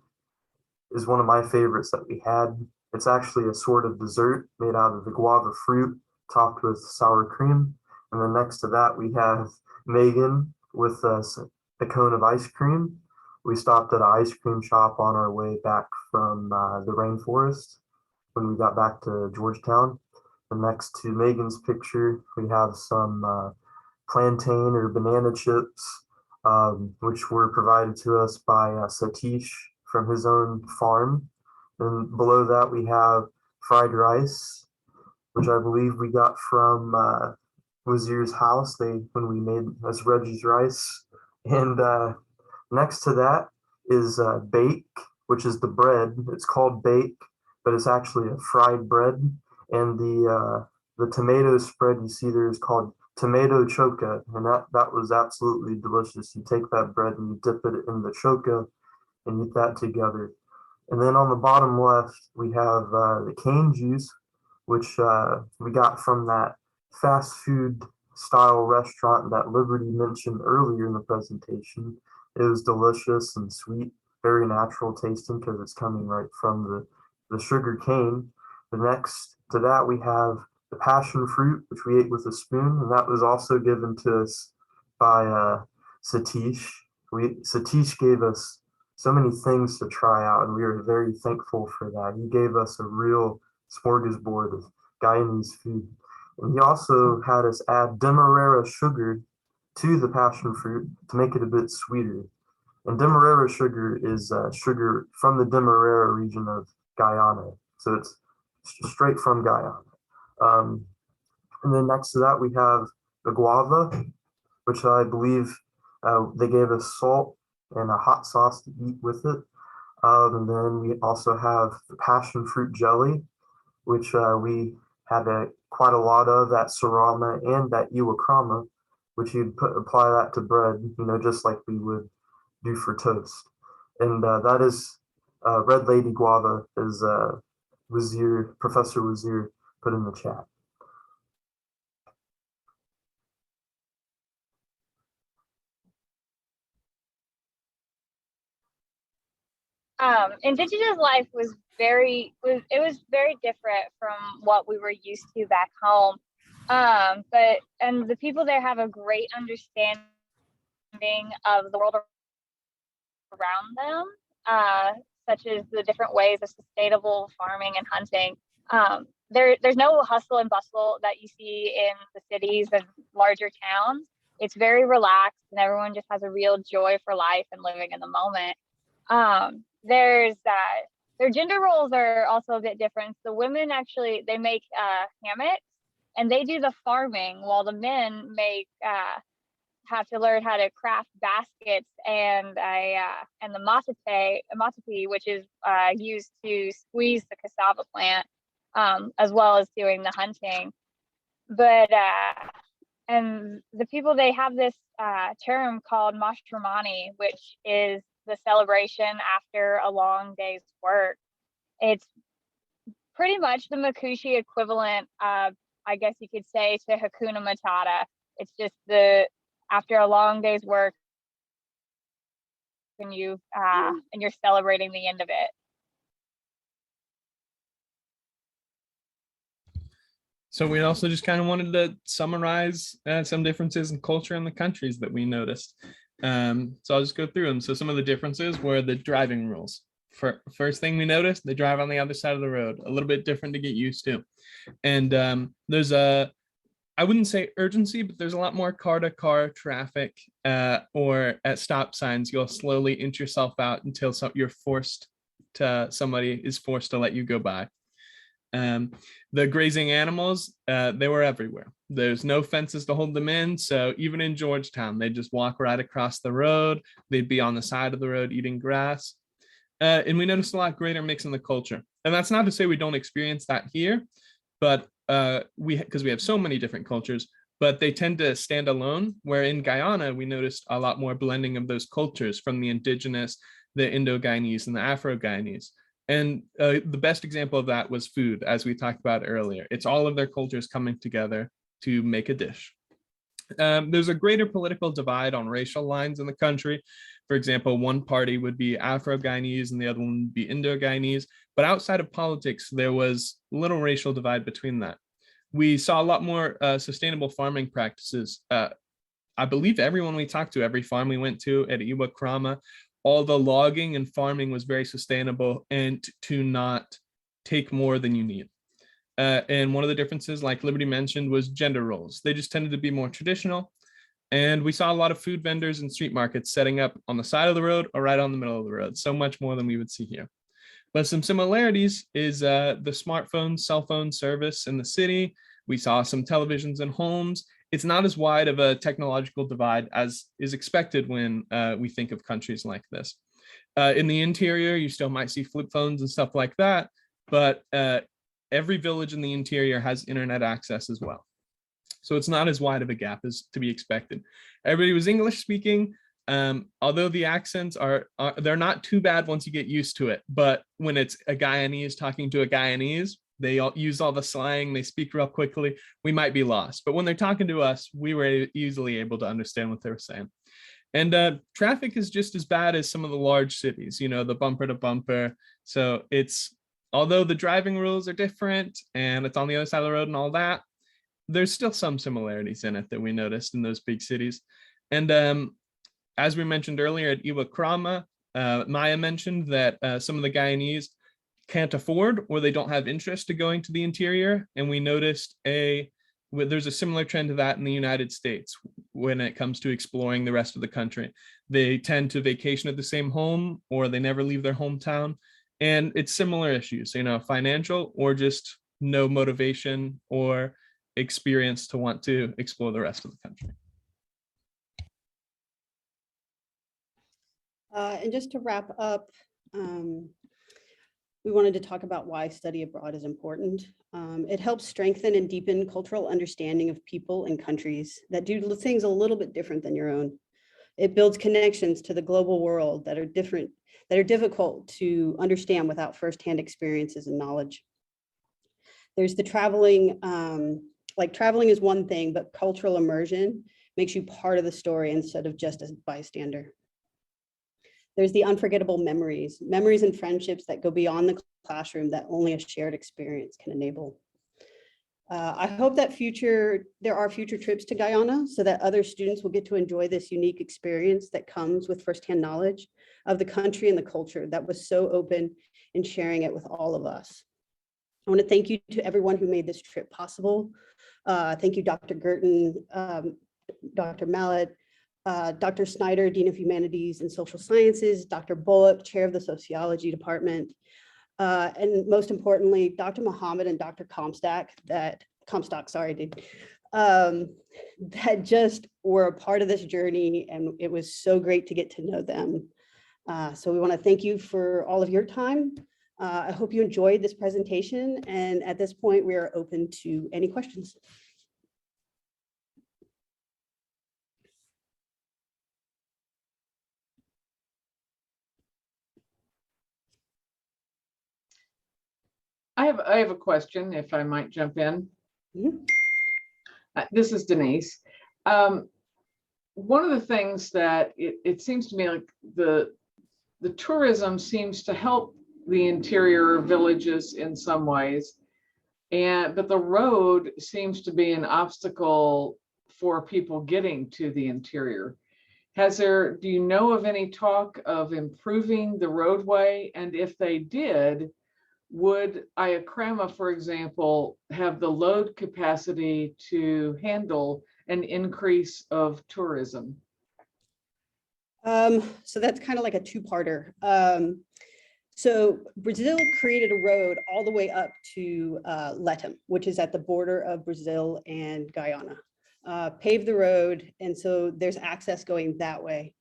is one of my favorites that we had. It's actually a sort of dessert made out of the guava fruit, topped with sour cream. And then next to that, we have Megan with a cone of ice cream. We stopped at an ice cream shop on our way back from the rainforest when we got back to Georgetown. And next to Megan's picture, we have some plantain or banana chips, which were provided to us by Satish from his own farm. And below that, we have fried rice, which I believe we got from Wazir's house when we made us Reggie's rice. And next to that is bake, which is the bread. It's called bake, but it's actually a fried bread. And the tomato spread you see there is called tomato choka, and that was absolutely delicious. You take that bread and you dip it in the choka and eat that together. And then on the bottom left, we have the cane juice, which we got from that fast food style restaurant that Liberty mentioned earlier in the presentation. It was delicious and sweet, very natural tasting because it's coming right from the sugar cane. The next to that, we have the passion fruit, which we ate with a spoon, and that was also given to us by Satish. Satish gave us so many things to try out, and we are very thankful for that. He gave us a real smorgasbord of Guyanese food. And he also had us add demerara sugar to the passion fruit to make it a bit sweeter. And demerara sugar is sugar from the Demerara region of Guyana. So it's straight from Guyana. And then next to that, we have the guava, which I believe they gave us salt and a hot sauce to eat with it. And then we also have the passion fruit jelly, which we had quite a lot of at Sarama and at Iwakrama, which you'd apply that to bread, just like we would do for toast. And that is Red Lady Guava, as Professor Wazir put in the chat. Indigenous life was very different from what we were used to back home. And the people there have a great understanding of the world around them, such as the different ways of sustainable farming and hunting. There's no hustle and bustle that you see in the cities and larger towns. It's very relaxed, and everyone just has a real joy for life and living in the moment. Their gender roles are also a bit different. The women actually, they make hammocks, and they do the farming, while the men have to learn how to craft baskets and the matapi, which is used to squeeze the cassava plant, as well as doing the hunting. But and the people, they have this term called mashramani, which is the celebration after a long day's work. It's pretty much the Makushi equivalent, I guess you could say, to Hakuna Matata. It's just after a long day's work, and you're celebrating the end of it. So we also just kind of wanted to summarize some differences in culture in the countries that we noticed. So I'll just go through them. So some of the differences were the driving rules. First thing we noticed, they drive on the other side of the road, a little bit different to get used to. And there's I wouldn't say urgency, but there's a lot more car-to-car traffic, or at stop signs, you'll slowly inch yourself out until somebody is forced to let you go by. The grazing animals, they were everywhere. There's no fences to hold them in. So even in Georgetown, they just walk right across the road. They'd be on the side of the road eating grass. And we noticed a lot greater mix in the culture. And that's not to say we don't experience that here, but because we have so many different cultures, but they tend to stand alone, where in Guyana, we noticed a lot more blending of those cultures from the indigenous, the Indo-Guyanese, and the Afro-Guyanese. And the best example of that was food, as we talked about earlier. It's all of their cultures coming together to make a dish. There's a greater political divide on racial lines in the country. For example, one party would be Afro-Guyanese and the other one would be Indo-Guyanese. But outside of politics, there was little racial divide between that. We saw a lot more sustainable farming practices. I believe everyone we talked to, every farm we went to at Iwa Krama, all the logging and farming was very sustainable and to not take more than you need. And one of the differences, like Liberty mentioned, was gender roles. They just tended to be more traditional. And we saw a lot of food vendors and street markets setting up on the side of the road or right on the middle of the road, so much more than we would see here. But some similarities is the smartphone, cell phone service in the city. We saw some televisions in homes. It's not as wide of a technological divide as is expected when we think of countries like this. In the interior, you still might see flip phones and stuff like that, but every village in the interior has internet access as well. So it's not as wide of a gap as to be expected. Everybody was English speaking, although the accents they're not too bad once you get used to it. But when it's a Guyanese talking to a Guyanese, they all use all the slang, they speak real quickly, we might be lost. But when they're talking to us, we were easily able to understand what they were saying. And traffic is just as bad as some of the large cities, you know, the bumper to bumper. So although the driving rules are different and it's on the other side of the road and all that, there's still some similarities in it that we noticed in those big cities. And as we mentioned earlier at Iwa Krama, Maya mentioned that some of the Guyanese can't afford or they don't have interest to going to the interior. And we noticed there's a similar trend to that in the United States when it comes to exploring the rest of the country. They tend to vacation at the same home or they never leave their hometown. And it's similar issues, you know, financial or just no motivation or experience to want to explore the rest of the country. And just to wrap up, we wanted to talk about why study abroad is important. It helps strengthen and deepen cultural understanding of people and countries that do things a little bit different than your own. It builds connections to the global world that are difficult to understand without firsthand experiences and knowledge. There's the traveling, like traveling is one thing, but cultural immersion makes you part of the story instead of just a bystander. There's the unforgettable memories and friendships that go beyond the classroom that only a shared experience can enable. I hope that there are future trips to Guyana so that other students will get to enjoy this unique experience that comes with firsthand knowledge of the country and the culture that was so open in sharing it with all of us. I want to thank you to everyone who made this trip possible. Thank you, Dr. Girton, Dr. Mallet, Dr. Snyder, Dean of Humanities and Social Sciences, Dr. Bullock, Chair of the Sociology Department, and most importantly, Dr. Muhammad and Dr. Comstock, that just were a part of this journey, and it was so great to get to know them. So we want to thank you for all of your time. I hope you enjoyed this presentation, and at this point, we are open to any questions. I have a question, if I might jump in. Mhm. This is Denise. One of the things that it seems to me like the tourism seems to help the interior villages in some ways, but the road seems to be an obstacle for people getting to the interior. Do you know of any talk of improving the roadway? And if they did, would Ayakrama, for example, have the load capacity to handle an increase of tourism? So that's kind of like a two-parter. So Brazil created a road all the way up to Letem, which is at the border of Brazil and Guyana. Paved the road, and so there's access going that way.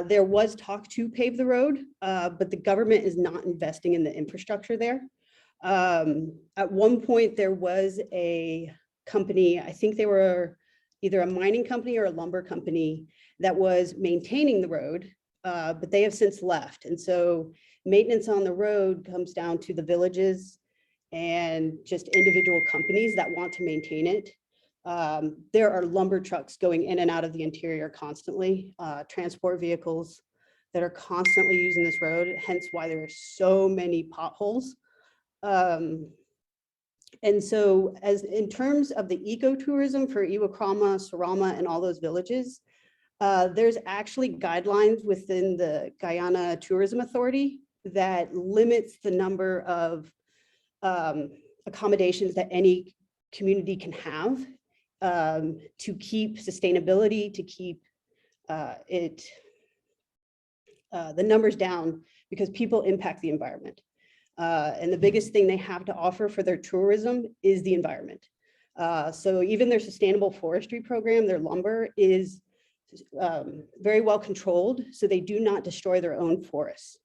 There was talk to pave the road, but the government is not investing in the infrastructure there. At one point, there was a company, I think they were either a mining company or a lumber company that was maintaining the road, but they have since left. And so maintenance on the road comes down to the villages and just individual companies that want to maintain it. There are lumber trucks going in and out of the interior constantly, transport vehicles that are constantly using this road, hence why there are so many potholes. And so as in terms of the ecotourism for Iwakrama, Sarama, and all those villages, there's actually guidelines within the Guyana Tourism Authority that limits the number of accommodations that any community can have to keep sustainability, to keep the numbers down, because people impact the environment. And the biggest thing they have to offer for their tourism is the environment. So even their sustainable forestry program, their lumber is very well controlled, so they do not destroy their own forests.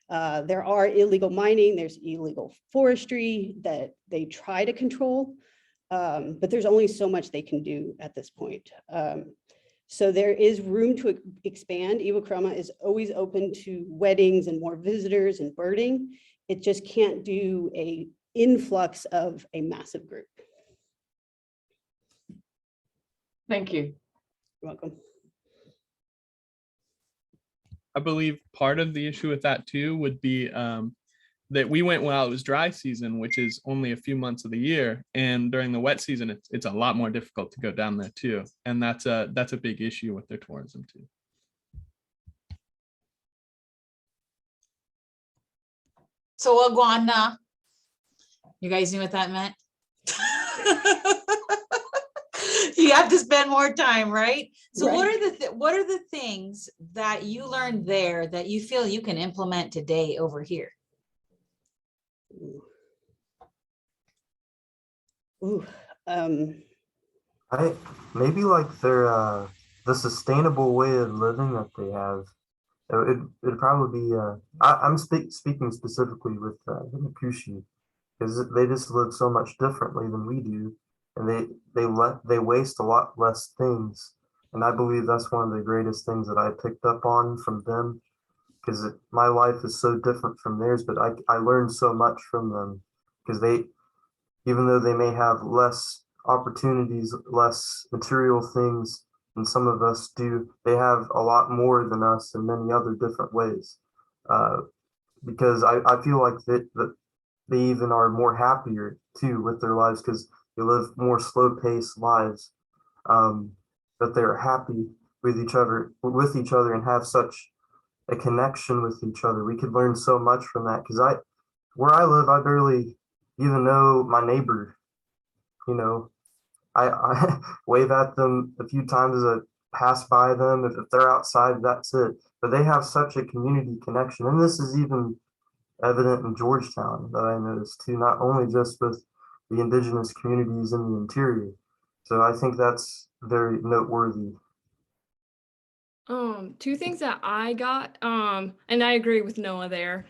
There are illegal mining, there's illegal forestry that they try to control, but there's only so much they can do at this point. So there is room to expand. Iwakrama is always open to weddings and more visitors and birding. It just can't do a influx of a massive group. Thank you. You're welcome. I believe part of the issue with that too would be that we went while it was dry season, which is only a few months of the year, and during the wet season, it's a lot more difficult to go down there too, and that's a big issue with their tourism too. So Wagwana, you guys knew what that meant? You have to spend more time, right? So Right. what are the things that you learned there that you feel you can implement today over here? Ooh, I maybe like their the sustainable way of living that they have. It'd probably be I'm speaking specifically with Hinakushi, because they just live so much differently than we do, and they waste a lot less things, and I believe that's one of the greatest things that I picked up on from them, because my life is so different from theirs, but I learned so much from them, because they, even though they may have less opportunities, less material things than some of us do, they have a lot more than us in many other different ways. Because I feel like that they even are more happier too with their lives, because they live more slow-paced lives. But they're happy with each other and have such a connection with each other. We could learn so much from that, because where I live, I barely even know my neighbor. You know, I wave at them a few times as I pass by them. If they're outside, that's it. But they have such a community connection. And this is even evident in Georgetown that I noticed too, not only just with the indigenous communities in the interior. So I think that's very noteworthy. Two things that I got, and I agree with Noah there.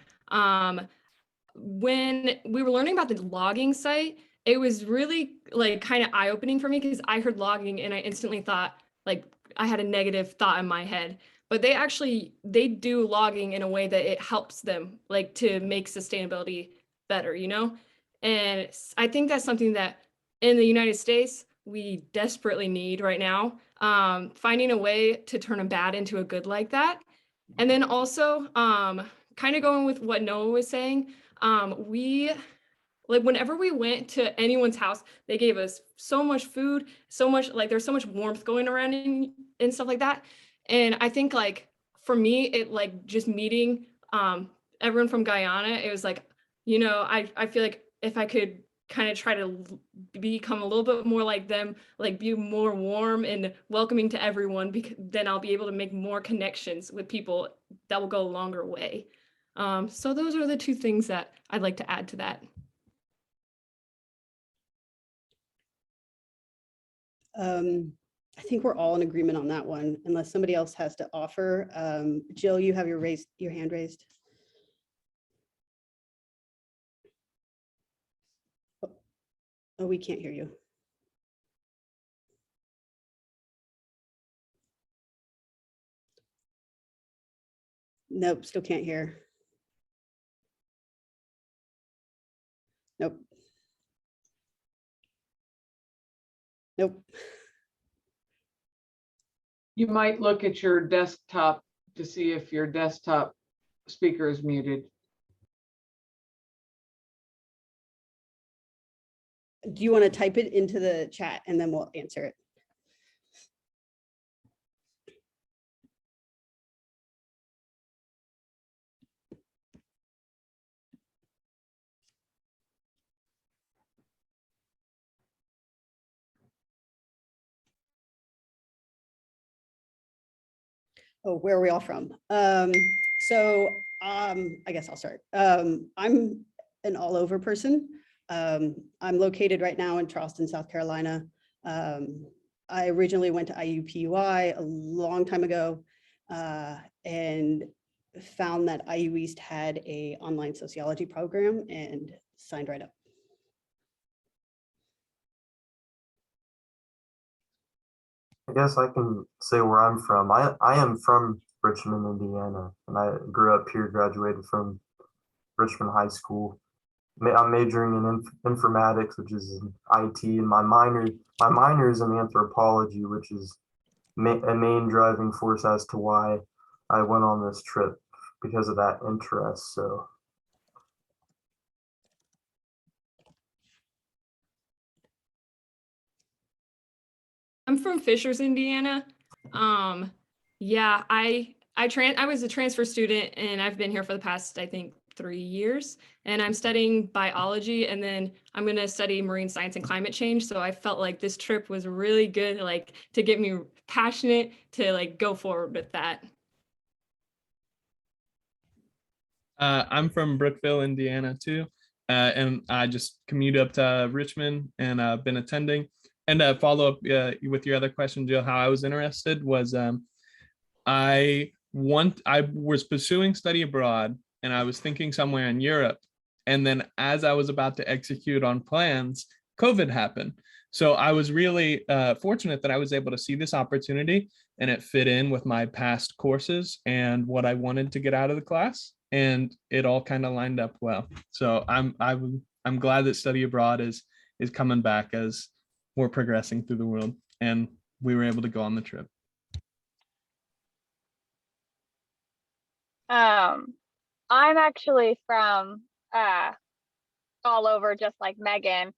When we were learning about the logging site, it was really like kind of eye-opening for me, because I heard logging and I instantly thought, like, I had a negative thought in my head. But they do logging in a way that it helps them, like, to make sustainability better, you know? And I think that's something that in the United States we desperately need right now. Finding a way to turn a bad into a good like that. And then also, kind of going with what Noah was saying, we, like, whenever we went to anyone's house, they gave us so much food, so much, like, there's so much warmth going around and stuff like that. And I think, like, for me, it, like, just meeting everyone from Guyana, it was like, you know, I feel like if I could kind of try to become a little bit more like them, like be more warm and welcoming to everyone, because then I'll be able to make more connections with people that will go a longer way. So those are the two things that I'd like to add to that. I think we're all in agreement on that one, unless somebody else has to offer. Jill, you have your hand raised. Oh, we can't hear you. Nope, still can't hear. Nope. Nope. You might look at your desktop to see if your desktop speaker is muted. Do you want to type it into the chat and then we'll answer it? Oh, where are we all from? I guess I'll start. I'm an all over person. I'm located right now in Charleston, South Carolina. I originally went to IUPUI a long time ago and found that IU East had an online sociology program and signed right up. I guess I can say where I'm from. I am from Richmond, Indiana, and I grew up here, graduated from Richmond High School. I'm majoring in informatics, which is in IT, and my minor is in anthropology, which is a main driving force as to why I went on this trip, because of that interest. So I'm from Fishers, Indiana. Yeah, I was a transfer student and I've been here for the past, I think, 3 years, and I'm studying biology, and then I'm going to study marine science and climate change. So I felt like this trip was really good, like to get me passionate to like go forward with that. I'm from Brookville, Indiana too. And I just commute up to Richmond and been attending. And follow up with your other question, Jill, how I was interested was I was pursuing study abroad and I was thinking somewhere in Europe. And then as I was about to execute on plans, COVID happened. So I was really fortunate that I was able to see this opportunity and it fit in with my past courses and what I wanted to get out of the class. And it all kind of lined up well. So I'm glad that study abroad is coming back as we're progressing through the world and we were able to go on the trip. I'm actually from all over, just like Megan,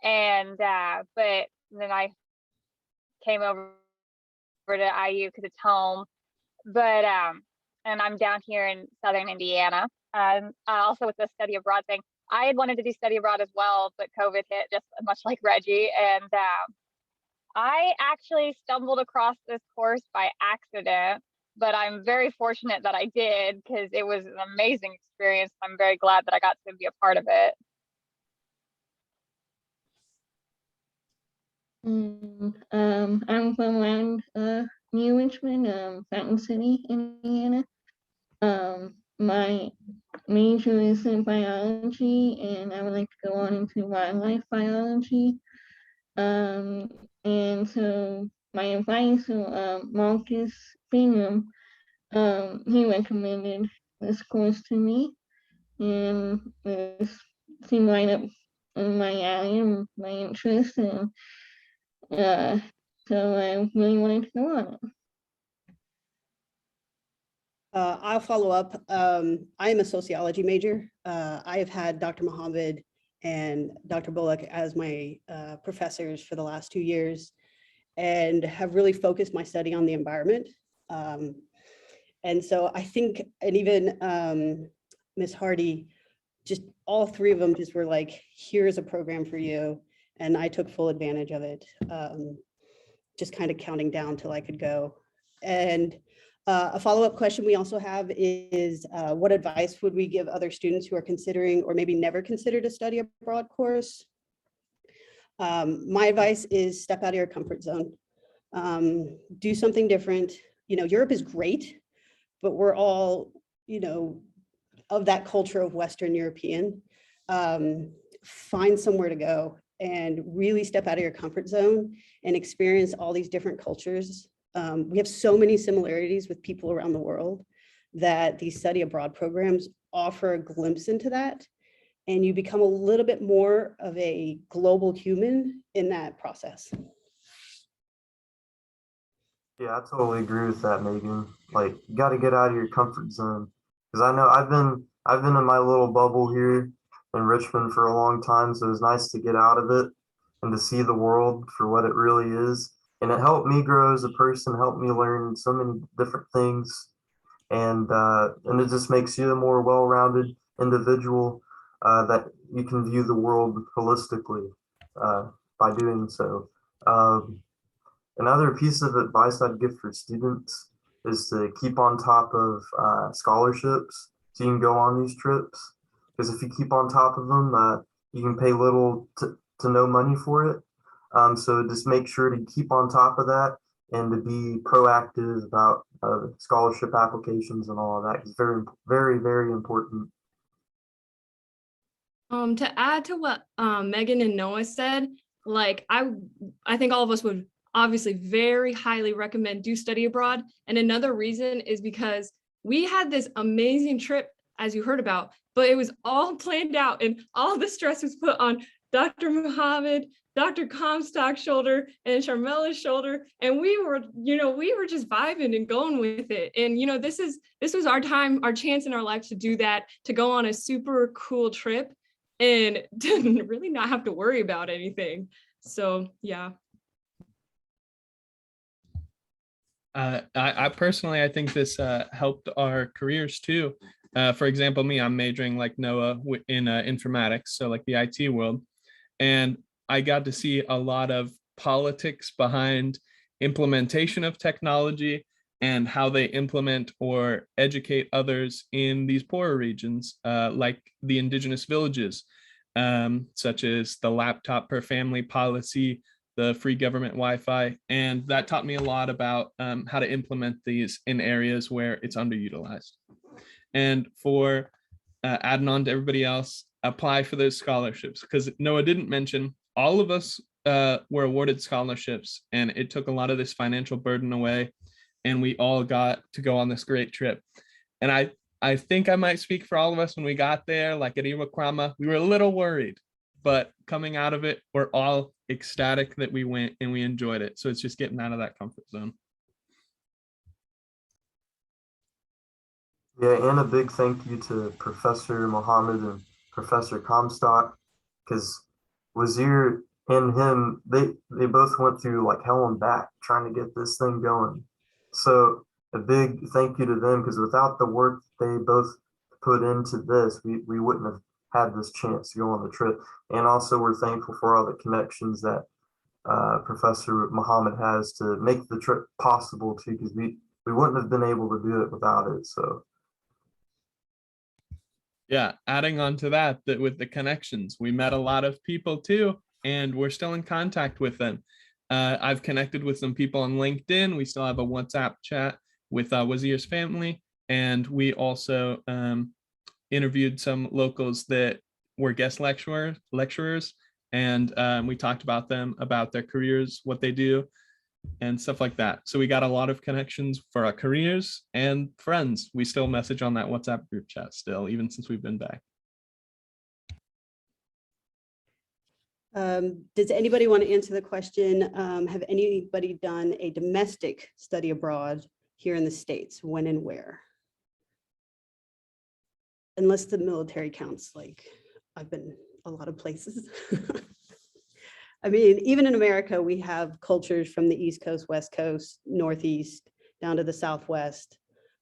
and but then I came over to IU because it's home. But and I'm down here in Southern Indiana. Also with the study abroad thing, I had wanted to do study abroad as well, but COVID hit, just much like Reggie, and I actually stumbled across this course by accident. But I'm very fortunate that I did because it was an amazing experience. I'm very glad that I got to be a part of it. I'm from around New Richmond, Fountain City, Indiana. My major is in biology, and I would like to go on into wildlife biology. And so my advisor, Marcus Bingham, he recommended this course to me, and it seemed right up in my alley and my interest, and so I really wanted to go on it. I'll follow up. I am a sociology major. I have had Dr. Muhammad and Dr. Bullock as my professors for the last 2 years and have really focused my study on the environment. And so I think, and even Ms. Hardy, just all three of them just were like, here's a program for you. And I took full advantage of it, just kind of counting down till I could go. And a follow-up question we also have is, what advice would we give other students who are considering or maybe never considered a study abroad course? My advice is step out of your comfort zone. Do something different. You know, Europe is great, but we're all, you know, of that culture of Western European. Find somewhere to go and really step out of your comfort zone and experience all these different cultures. We have so many similarities with people around the world that these study abroad programs offer a glimpse into that, and you become a little bit more of a global human in that process. Yeah, I totally agree with that, Megan. Like, you got to get out of your comfort zone. Because I know I've been in my little bubble here in Richmond for a long time, so it's nice to get out of it and to see the world for what it really is. And it helped me grow as a person, helped me learn so many different things, and it just makes you a more well-rounded individual that you can view the world holistically by doing so. Um, Another piece of advice I'd give for students is to keep on top of scholarships so you can go on these trips. Because if you keep on top of them, you can pay little to no money for it. So just make sure to keep on top of that and to be proactive about scholarship applications and all of that. It's very, very, very important. To add to what Megan and Noah said, like I think all of us would obviously very highly recommend do study abroad. And another reason is because we had this amazing trip, as you heard about, but it was all planned out and all the stress was put on Dr. Muhammad, Dr. Comstock's shoulder, and Sharmela's shoulder. And we were just vibing and going with it. And this was our time, our chance in our life to do that, to go on a super cool trip and to really not have to worry about anything. So yeah. I personally, I think this helped our careers too. For example, me, I'm majoring like Noah in informatics, so like the IT world. And I got to see a lot of politics behind implementation of technology and how they implement or educate others in these poorer regions, like the indigenous villages, such as the laptop per family policy, the free government Wi-Fi. And that taught me a lot about how to implement these in areas where it's underutilized. And for adding on to everybody else, apply for those scholarships, because Noah didn't mention, all of us were awarded scholarships, and it took a lot of this financial burden away, and we all got to go on this great trip. And I think I might speak for all of us when we got there, like at Iwo Jima, we were a little worried, but coming out of it, we're all ecstatic that we went and we enjoyed it. So it's just getting out of that comfort zone. Yeah, and a big thank you to Professor Mohammed and Professor Comstock, because Wazir and him, they both went through like hell and back trying to get this thing going. So a big thank you to them, because without the work they both put into this, we wouldn't have had this chance to go on the trip. And also we're thankful for all the connections that Professor Mohammed has to make the trip possible too, because we wouldn't have been able to do it without it. So yeah, adding on to that with the connections, we met a lot of people too, and we're still in contact with them. I've connected with some people on LinkedIn. We still have a WhatsApp chat with Wazir's family, and we also interviewed some locals that were guest lecturers, and we talked about them, about their careers, what they do, and stuff like that. So we got a lot of connections for our careers and friends. We still message on that WhatsApp group chat still, even since we've been back. Does anybody want to answer the question? Have anybody done a domestic study abroad here in the States? When and where? Unless the military counts, like I've been a lot of places. I mean, even in America, we have cultures from the East Coast, West Coast, Northeast, down to the Southwest.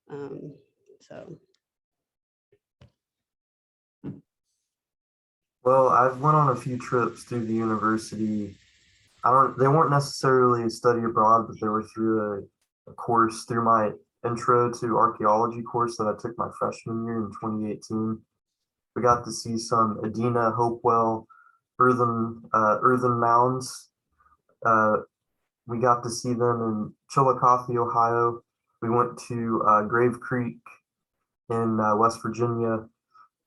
So. well, I've went on a few trips through the university. They weren't necessarily a study abroad, but they were through a course through my intro to archaeology course that I took my freshman year in 2018. We got to see some Adena, Hopewell, earthen mounds. We got to see them in Chillicothe, Ohio. We went to Grave Creek in West Virginia,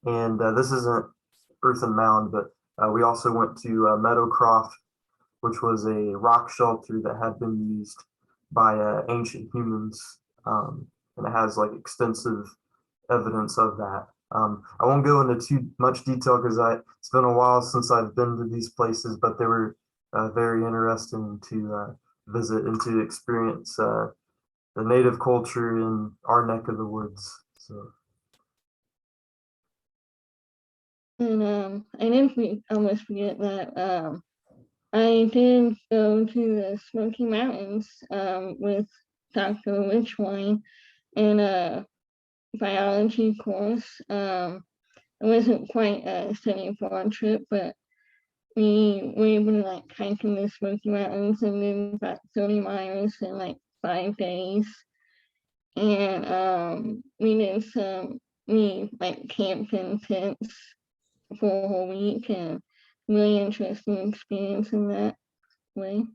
and this isn't earthen mound, but we also went to Meadowcroft, which was a rock shelter that had been used by ancient humans. and it has like extensive evidence of that. I won't go into too much detail because it's been a while since I've been to these places, but they were very interesting to visit and to experience the native culture in our neck of the woods. So. And I didn't almost forget that I did go to the Smoky Mountains with Dr. Richwine in a biology course. It wasn't quite a study abroad trip, but we were able to like hike in the Smoky Mountains and then about 30 miles in like 5 days. And we like camped in tents for a whole week, and really interesting experience in that way.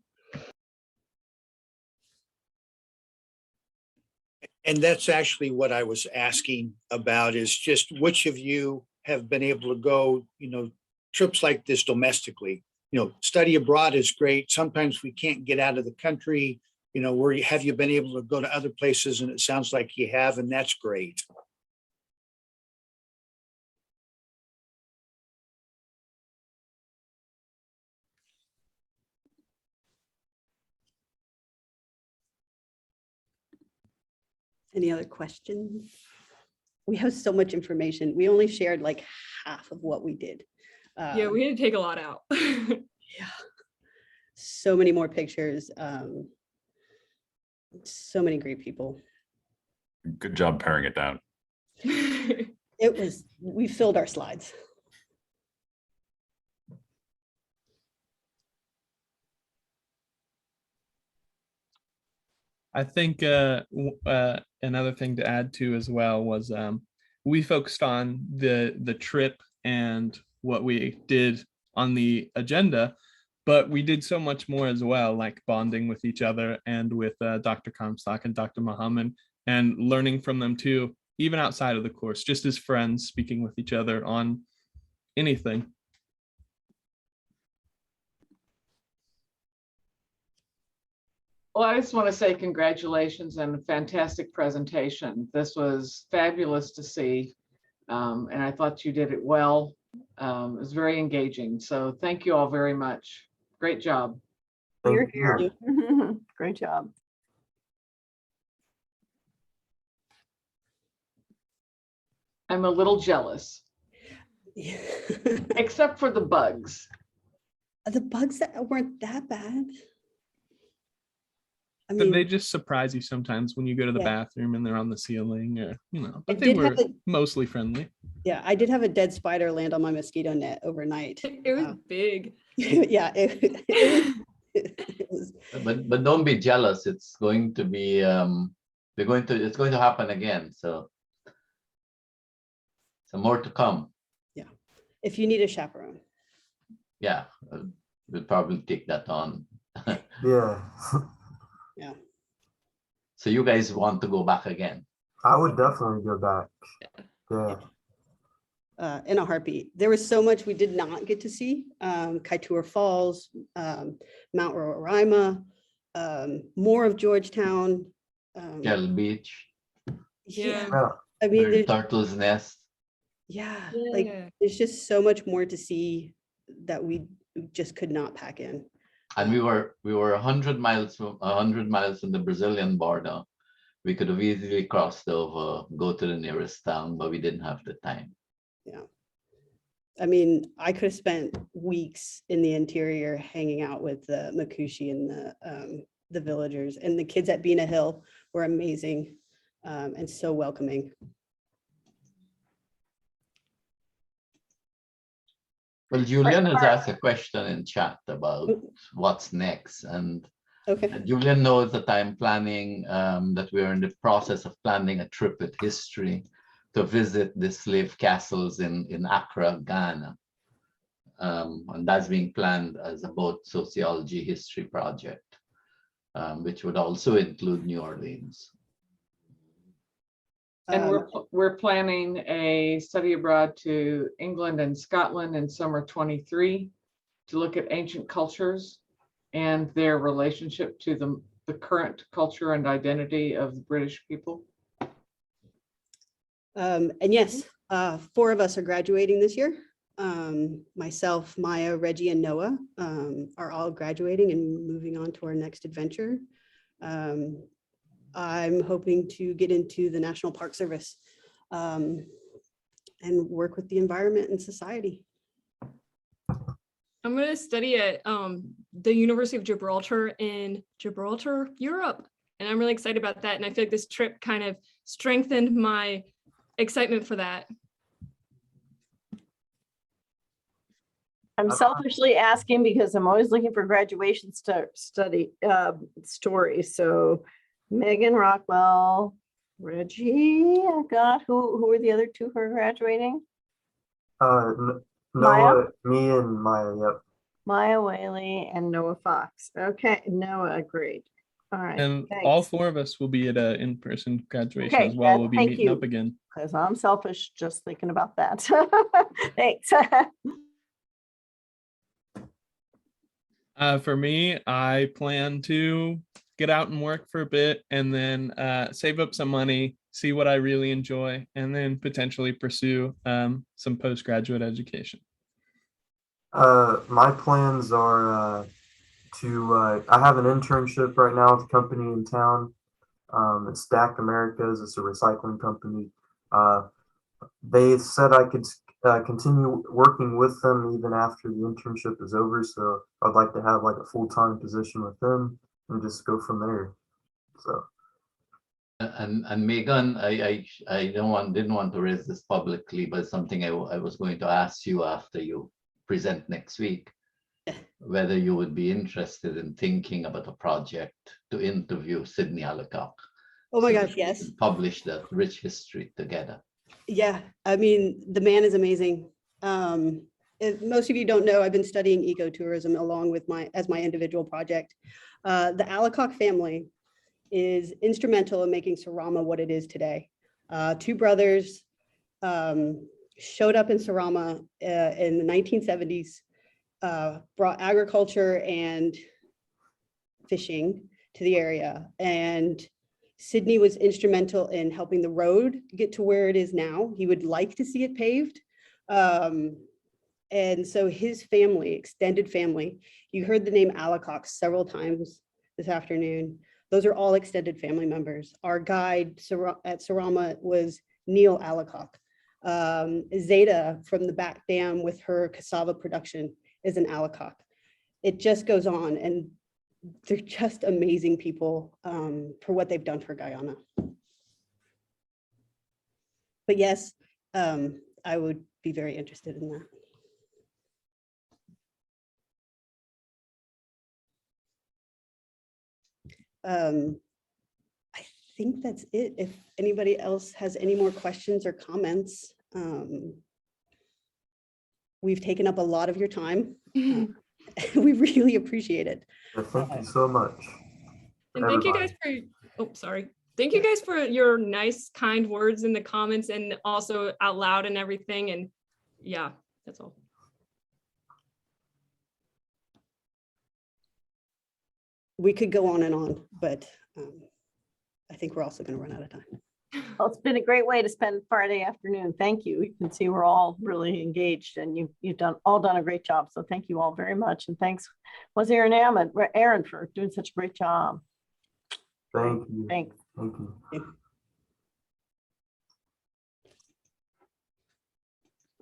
And that's actually what I was asking about, is just which of you have been able to go, trips like this domestically. Study abroad is great. Sometimes we can't get out of the country. Where have you been able to go to other places? And it sounds like you have, and that's great. Any other questions? We have so much information. We only shared like half of what we did. Yeah, we had to take a lot out. Yeah, so many more pictures. So many great people. Good job paring it down. We filled our slides. I think another thing to add to as well was we focused on the trip and what we did on the agenda, but we did so much more as well, like bonding with each other and with Dr. Comstock and Dr. Muhammad, and learning from them too, even outside of the course, just as friends, speaking with each other on anything. Well, I just want to say congratulations and a fantastic presentation. This was fabulous to see, and I thought you did it well. It was very engaging. So thank you all very much. Great job. You're here. Great job. I'm a little jealous, except for the bugs. The bugs that weren't that bad. I But mean, they just surprise you sometimes when you go to the Yeah. bathroom and they're on the ceiling, or I but they did were have a- mostly friendly. Yeah, I did have a dead spider land on my mosquito net overnight. It was big. Yeah, it was. But don't be jealous. It's going to be it's going to happen again. So more to come. Yeah, if you need a chaperone. Yeah, we'll probably take that on. Yeah. Yeah. So you guys want to go back again? I would definitely go back. Yeah. In a heartbeat. There was so much we did not get to see. Kaitour Falls, Mount Roraima, more of Georgetown. Shell Beach. Yeah. I mean, there's, Turtle's Nest. yeah, like there's just so much more to see that we just could not pack in. And we were 100 miles from the Brazilian border. We could have easily crossed over, go to the nearest town, but we didn't have the time. Yeah. I mean, I could have spent weeks in the interior hanging out with the Makushi and the villagers, and the kids at Bina Hill were amazing and so welcoming. Well, Julian has asked a question in chat about what's next, and Julian knows that I'm planning, that we're in the process of planning a trip with history to visit the slave castles in Accra, Ghana. And that's being planned as a both sociology history project, which would also include New Orleans. And we're planning a study abroad to England and Scotland in summer 23 to look at ancient cultures and their relationship to the current culture and identity of the British people. And yes, 4 of us are graduating this year. Myself, Maya, Reggie, and Noah are all graduating and moving on to our next adventure. I'm hoping to get into the National Park Service and work with the environment and society. I'm going to study at the University of Gibraltar in Gibraltar, Europe. And I'm really excited about that. And I feel like this trip kind of strengthened my excitement for that. I'm selfishly asking because I'm always looking for graduation study stories. So Megan Rockwell, Reggie, I got who are the other 2 who are graduating? Noah, Maya? me and Maya, yep. Maya Whaley and Noah Fox. Okay, Noah, great. All right. And thanks. all 4 of us will be at an in-person graduation Okay, as well. We'll be thank meeting you. up again. Because I'm selfish just thinking about that. Thanks. For me, I plan to get out and work for a bit and then save up some money, see what I really enjoy, and then potentially pursue some postgraduate education. My plans are I have an internship right now with a company in town. It's Stack Americas. It's a recycling company. They said I could continue working with them even after the internship is over. So I'd like to have like a full-time position with them and just go from there. So. And Megan, I didn't want to raise this publicly, but something I was going to ask you after you present next week, whether you would be interested in thinking about a project to interview Sydney Allicock. Oh my gosh, yes. Publish that rich history together. Yeah, I mean, the man is amazing. Most of you don't know, I've been studying ecotourism along with my individual project. The Allicock family is instrumental in making Surama what it is today. 2 brothers showed up in Surama in the 1970s, brought agriculture and fishing to the area. And Sydney was instrumental in helping the road get to where it is now. He would like to see it paved. And so his family, extended family, you heard the name Allicock several times this afternoon. Those are all extended family members. Our guide at Surama was Neil Allicock. Zeta from the back dam with her cassava production is an Allicock. It just goes on, and they're just amazing people for what they've done for Guyana. But yes, I would be very interested in that. I think that's it. If anybody else has any more questions or comments, we've taken up a lot of your time. We really appreciate it. Thank you so much. And thank you guys for, Thank you guys for your nice, kind words in the comments and also out loud and everything. And yeah, that's all. We could go on and on, but I think we're also going to run out of time. Well, it's been a great way to spend Friday afternoon. Thank you. You can see we're all really engaged, and you've done a great job. So thank you all very much. And thanks, Aaron, for doing such a great job. Thank you. Thanks. Thank you.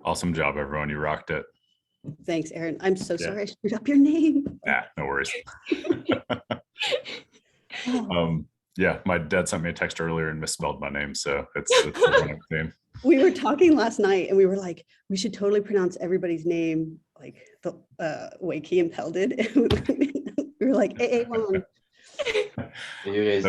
Awesome job, everyone. You rocked it. Thanks, Aaron. I'm so sorry I screwed up your name. Yeah, no worries. Yeah, my dad sent me a text earlier and misspelled my name, so it's a running theme. We were talking last night and we were like, we should totally pronounce everybody's name like the way Key and Pel did. We were like, AA1. You guys